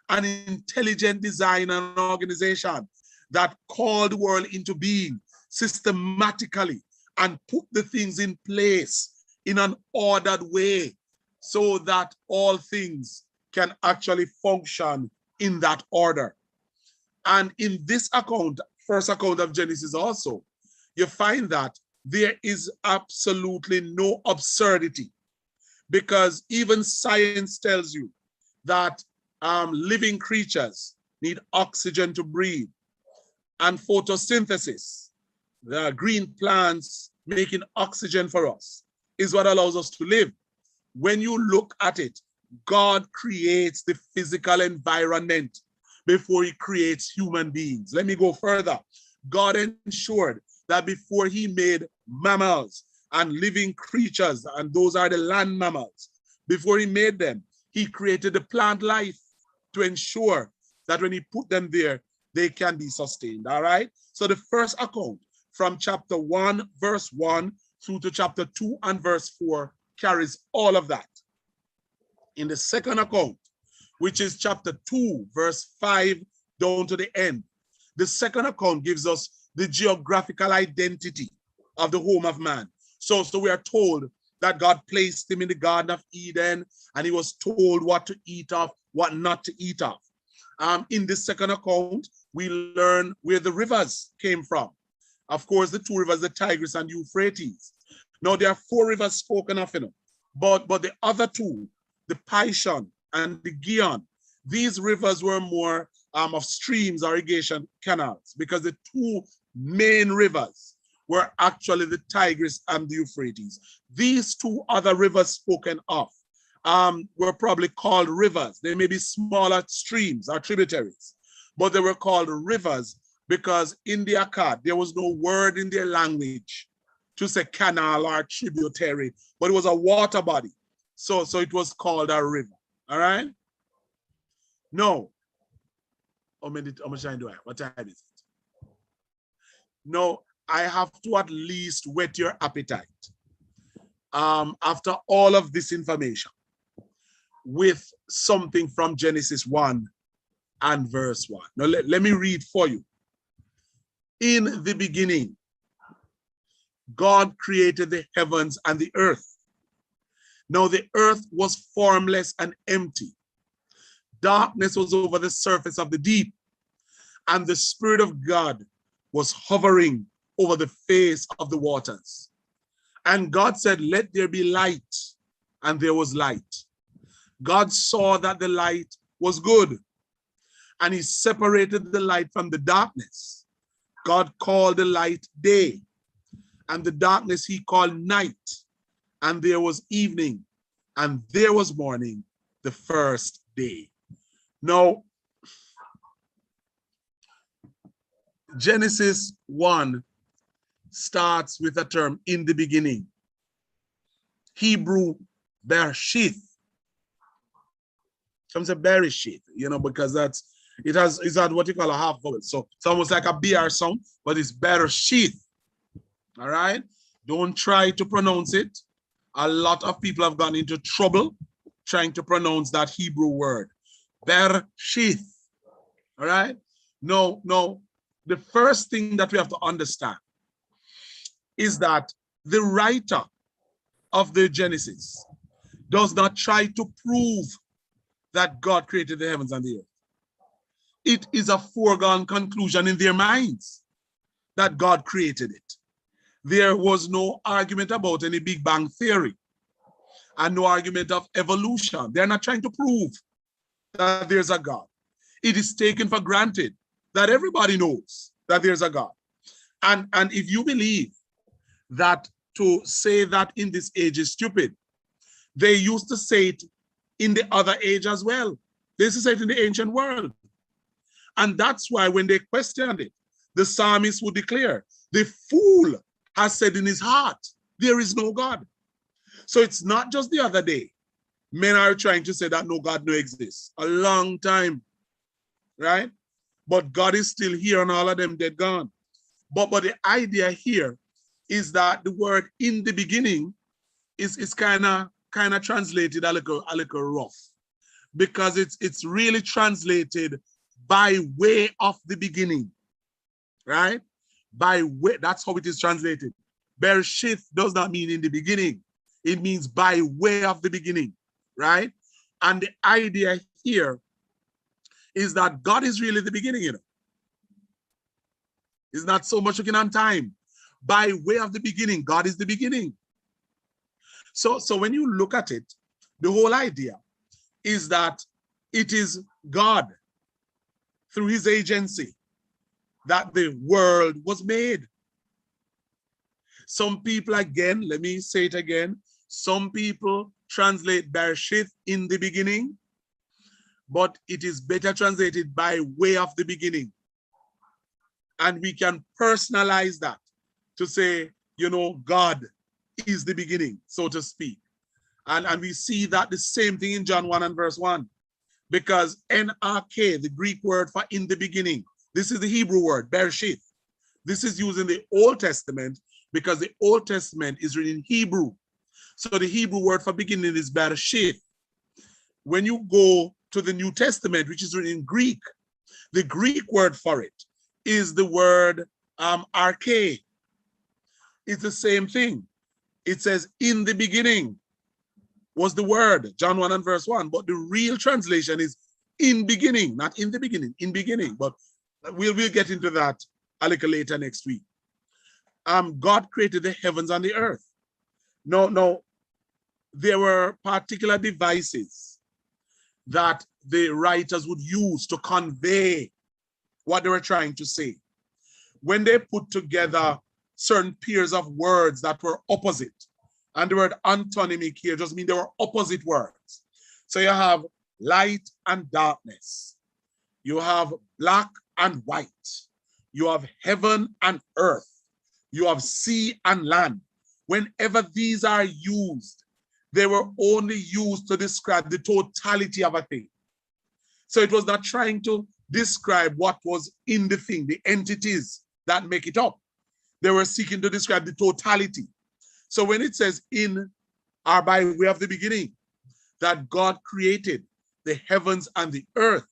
An intelligent design and organization that called the world into being systematically and put the things in place in an ordered way so that all things can actually function in that order. And in this account, first account of Genesis also, you find that there is absolutely no absurdity because even science tells you that living creatures need oxygen to breathe and photosynthesis, the green plants making oxygen for us, is what allows us to live. When you look at it, God creates the physical environment before he creates human beings. Let me go further. God ensured that before he made mammals and living creatures, and those are the land mammals, before he made them, he created the plant life to ensure that when he put them there, they can be sustained, all right? So the first account from chapter 1, verse 1 through to chapter 2 and verse 4 carries all of that. In the second account, which is chapter 2, verse 5 down to the end, the second account gives us the geographical identity of the home of man. So we are told that God placed him in the Garden of Eden and he was told what to eat of, what not to eat of. In this second account, we learn where the rivers came from. Of course, the two rivers, the Tigris and Euphrates. Now, there are 4 rivers spoken of, but the other 2, the Pishon and the Gihon, these rivers were more of streams or irrigation canals because the 2 main rivers were actually the Tigris and the Euphrates. These 2 other rivers spoken of were probably called rivers. They may be smaller streams or tributaries, but they were called rivers because in the Akkad, there was no word in their language to say canal or tributary, but it was a water body. So it was called a river, all right? No. How much time do I have? What time is it? No, I have to at least whet your appetite after all of this information with something from Genesis 1 and verse 1. Now, let me read for you. In the beginning, God created the heavens and the earth. Now the earth was formless and empty. Darkness was over the surface of the deep, and the Spirit of God was hovering over the face of the waters. And God said, let there be light, and there was light. God saw that the light was good, and he separated the light from the darkness. God called the light day, and the darkness he called night. And there was evening, and there was morning, the first day. Now, Genesis 1 starts with a term, in the beginning. Hebrew, Bereshith. Some say Bereshith, because it's at what you call a half vowel. So it's almost like a BR sound, but it's Bereshith. All right? Don't try to pronounce it. A lot of people have gone into trouble trying to pronounce that Hebrew word. Bereshith. All right? No, the first thing that we have to understand is that the writer of the Genesis does not try to prove that God created the heavens and the earth. It is a foregone conclusion in their minds that God created it. There was no argument about any Big Bang theory and no argument of evolution. They're not trying to prove that there's a God. It is taken for granted that everybody knows that there's a God. And if you believe that to say that in this age is stupid, they used to say it in the other age as well. They used to say it in the ancient world. And that's why when they questioned it, the psalmist would declare, the fool has said in his heart, there is no God. So it's not just the other day. Men are trying to say that no God no exists. A long time, right? But God is still here and all of them dead gone. But the idea here is that the word in the beginning is kind of translated a little rough, because it's really translated by way of the beginning, right? By way, that's how it is translated. Bereshith does not mean in the beginning. It means by way of the beginning, right? And the idea here is that God is really the beginning, It's not so much looking on time. By way of the beginning, God is the beginning. So when you look at it, the whole idea is that it is God, through his agency, that the world was made. Some people, again, let me say it again, some people translate Bereshith in the beginning, but it is better translated by way of the beginning. And we can personalize that to say, God is the beginning, so to speak. And we see that the same thing in John 1 and verse 1. Because NRK, the Greek word for in the beginning, this is the Hebrew word, Bereshith. This is used in the Old Testament because the Old Testament is written in Hebrew. So the Hebrew word for beginning is Bereshith. When you go to the New Testament, which is written in Greek, the Greek word for it is the word arche. It's the same thing. It says, in the beginning was the word, John 1 and verse 1. But the real translation is in beginning, not in the beginning, in beginning. But we'll get into that a little later next week. God created the heavens and the earth. No, there were particular devices that the writers would use to convey what they were trying to say. When they put together certain pairs of words that were opposite, and the word antonymic here just means they were opposite words. So you have light and darkness. You have black and white. You have heaven and earth. You have sea and land. Whenever these are used, they were only used to describe the totality of a thing. So it was not trying to describe what was in the thing, the entities that make it up. They were seeking to describe the totality. So when it says in or by way of the beginning, that God created the heavens and the earth,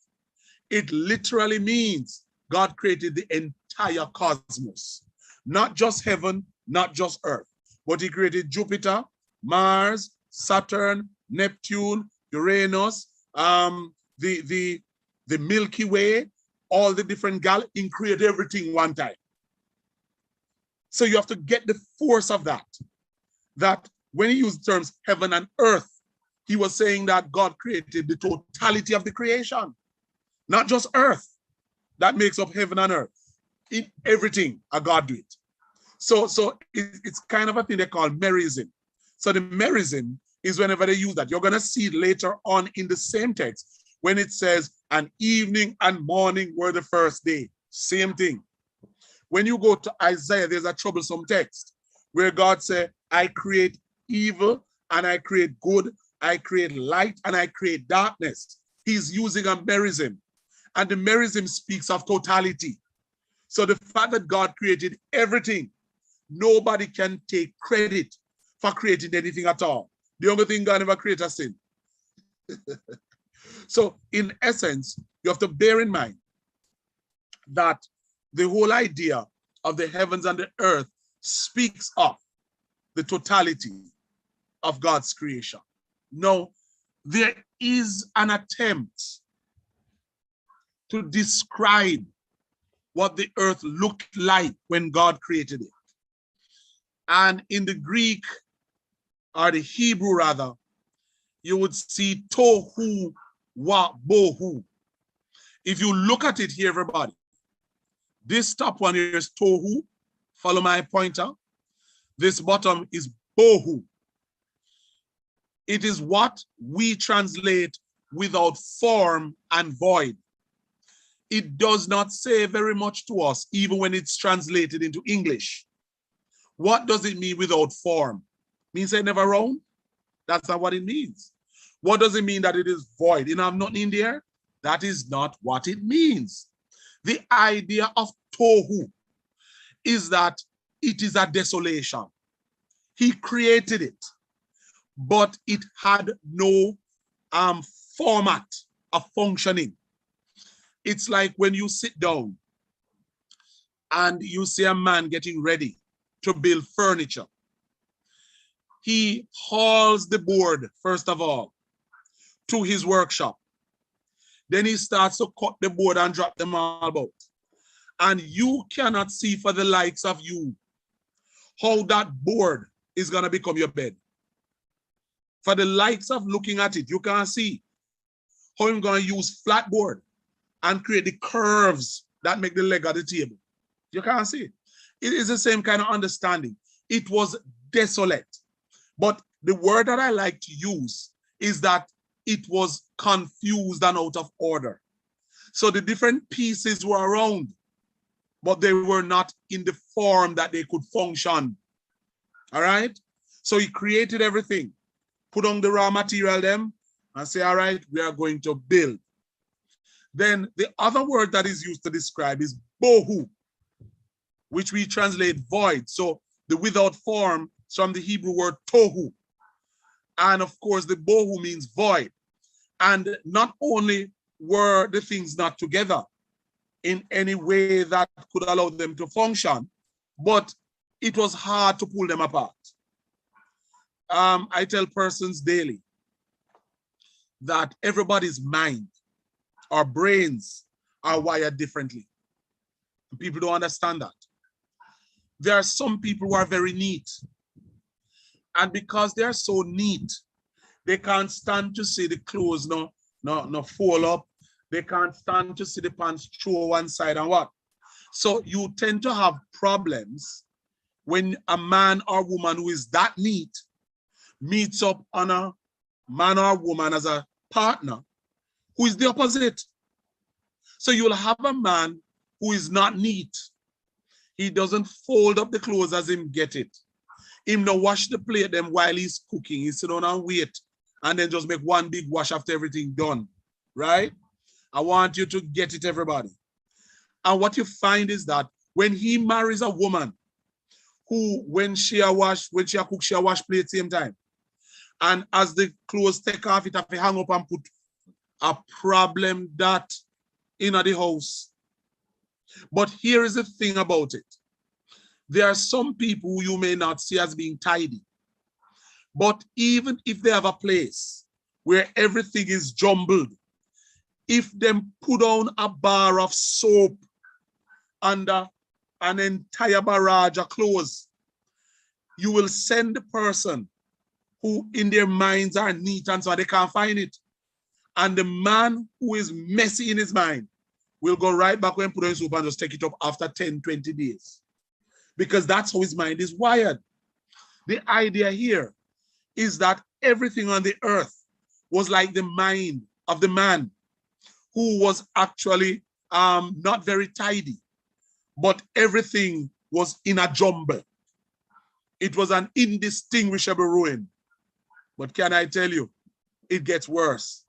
it literally means God created the entire cosmos. Not just heaven, not just Earth. But he created Jupiter, Mars, Saturn, Neptune, Uranus, the Milky Way, all the different galaxies. He created everything one time. So you have to get the force of that. That when he used terms heaven and earth, he was saying that God created the totality of the creation, not just earth. That makes up heaven and earth. Everything, a God do it. So it's kind of a thing they call merism. So the merism is whenever they use that. You're going to see it later on in the same text when it says, and evening and morning were the first day. Same thing. When you go to Isaiah, there's a troublesome text where God said, I create evil and I create good, I create light and I create darkness. He's using a merism. And the merism speaks of totality. So the fact that God created everything, nobody can take credit for creating anything at all. The only thing God never created is sin. So in essence, you have to bear in mind that the whole idea of the heavens and the earth speaks of the totality of God's creation. Now, there is an attempt to describe what the earth looked like when God created it. And in the Greek, or the Hebrew rather, you would see tohu wa bohu. If you look at it here, everybody, this top one here is tohu, follow my pointer. This bottom is bohu. It is what we translate without form and void. It does not say very much to us, even when it's translated into English. What does it mean without form? Means it never round? That's not what it means. What does it mean that it is void? You know, I'm not in there? That is not what it means. The idea of tohu is that it is a desolation. He created it, but it had no format of functioning. It's like when you sit down and you see a man getting ready to build furniture. He hauls the board, first of all, to his workshop. Then he starts to cut the board and drop them all about. And you cannot see for the likes of you how that board is going to become your bed. For the likes of looking at it, you can't see how I'm going to use flat board and create the curves that make the leg of the table. You can't see it. It is the same kind of understanding. It was desolate. But the word that I like to use is that it was confused and out of order. So the different pieces were around, but they were not in the form that they could function. All right? So he created everything, put on the raw material them, and say, all right, we are going to build. Then the other word that is used to describe is bohu, which we translate void. So the without form is from the Hebrew word tohu. And of course, the bohu means void. And not only were the things not together in any way that could allow them to function, but it was hard to pull them apart. I tell persons daily that everybody's mind, our brains are wired differently. People don't understand that. There are some people who are very neat. And because they're so neat, they can't stand to see the clothes no fall up. They can't stand to see the pants throw one side and what. So you tend to have problems when a man or woman who is that neat meets up on a man or woman as a partner who is the opposite. So you'll have a man who is not neat. He doesn't fold up the clothes as him get it. Him no wash the plate them while he's cooking. He sit down and wait and then just make one big wash after everything done, right? I want you to get it, everybody. And what you find is that when he marries a woman who, when she cook, she wash plate same time. And as the clothes take off, it have to hang up and put a problem that in the house. But here is the thing about it. There are some people who you may not see as being tidy, but even if they have a place where everything is jumbled, if them put on a bar of soap under an entire barrage of clothes, you will send the person who in their minds are neat and so they can't find it. And the man who is messy in his mind will go right back and put on soap and just take it up after 10, 20 days. Because that's how his mind is wired. The idea here is that everything on the earth was like the mind of the man who was actually not very tidy, but everything was in a jumble. It was an indistinguishable ruin. But can I tell you, it gets worse.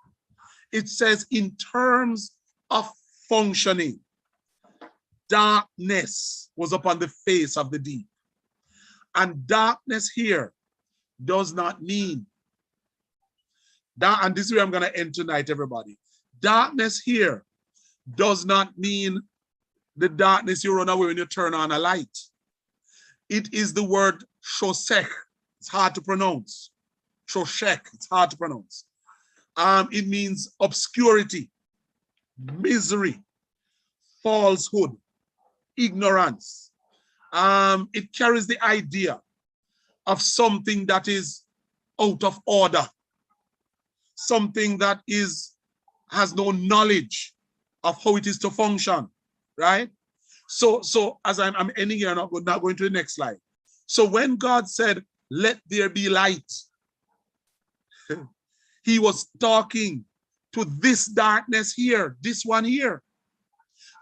It says in terms of functioning, darkness was upon the face of the deep. And darkness here does not mean that, and this is where I'm going to end tonight, everybody. Darkness here does not mean the darkness you run away when you turn on a light. It is the word shoshech. It's hard to pronounce. Shoshech, it's hard to pronounce. It means obscurity, misery, falsehood, ignorance. It carries the idea of something that is out of order, something that has no knowledge of how it is to function, right? So as I'm ending here, I'm not going to the next slide. So when God said, let there be light, he was talking to this darkness here, this one here.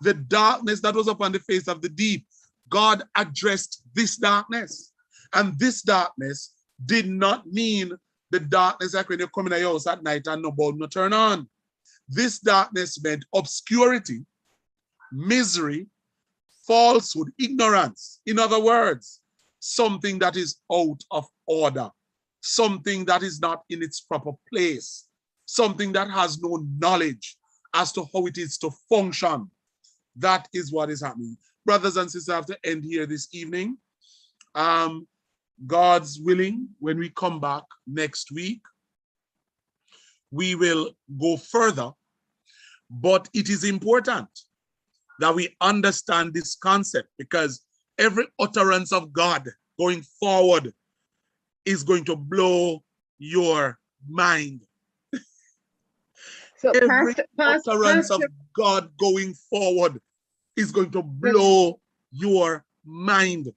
The darkness that was upon the face of the deep, God addressed this darkness. And this darkness did not mean the darkness like when you come in your house at night and no bulb no turn on. This darkness meant obscurity, misery, falsehood, ignorance. In other words, something that is out of order, something that is not in its proper place, something that has no knowledge as to how it is to function. That is what is happening. Brothers and sisters, I have to end here this evening. God's willing, when we come back next week, we will go further, but it is important that we understand this concept because every utterance of God going forward is going to blow your mind. So every utterance of God going forward is going to blow your mind.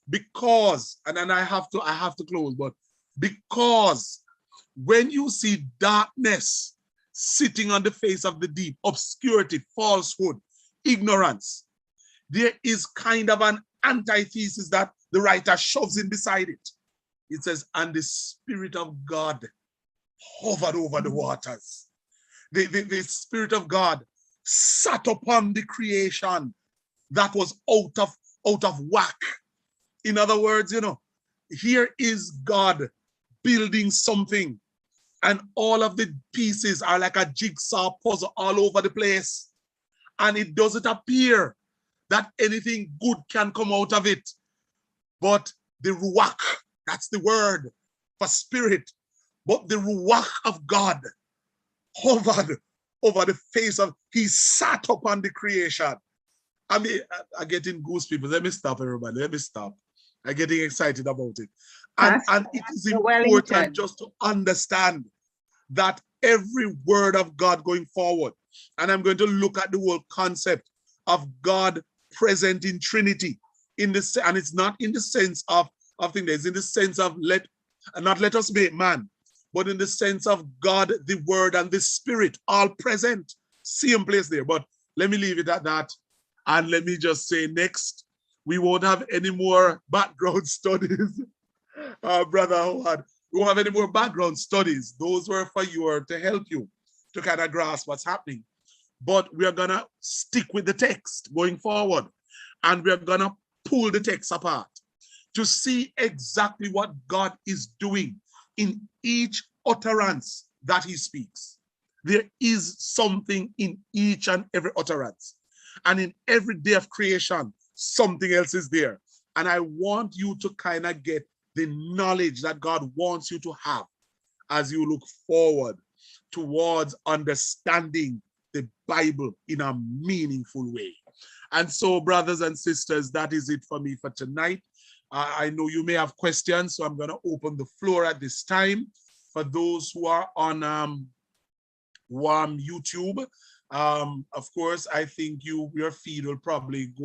Because, and then I have to close, but because when you see darkness sitting on the face of the deep, obscurity, falsehood, ignorance, there is kind of an antithesis that the writer shoves in beside it. It says, and the Spirit of God hovered over the waters. The Spirit of God sat upon the creation that was out of whack. In other words, here is God building something, and all of the pieces are like a jigsaw puzzle all over the place. And it doesn't appear that anything good can come out of it. But the ruach, that's the word for spirit, but the ruach of God hovered over the face of, he sat upon the creation. I mean, I'm getting goosebumps. Let me stop, everybody. Let me stop. I'm getting excited about it. And it is important just to understand that every word of God going forward, and I'm going to look at the whole concept of God present in Trinity, and it's not in the sense of things, it's in the sense of not let us make man, but in the sense of God, the Word and the Spirit, all present, same place there. But let me leave it at that. And let me just say next, we won't have any more background studies. Brother Howard, we won't have any more background studies. Those were for you or to help you to kind of grasp what's happening. But we are going to stick with the text going forward. And we're going to pull the text apart to see exactly what God is doing in each utterance that he speaks. There is something in each and every utterance. And in every day of creation, something else is there. And I want you to kind of get the knowledge that God wants you to have as you look forward towards understanding the Bible in a meaningful way. And so, brothers and sisters, that is it for me for tonight. I know you may have questions, so I'm going to open the floor at this time for those who are on YouTube. Of course, I think your feed will probably go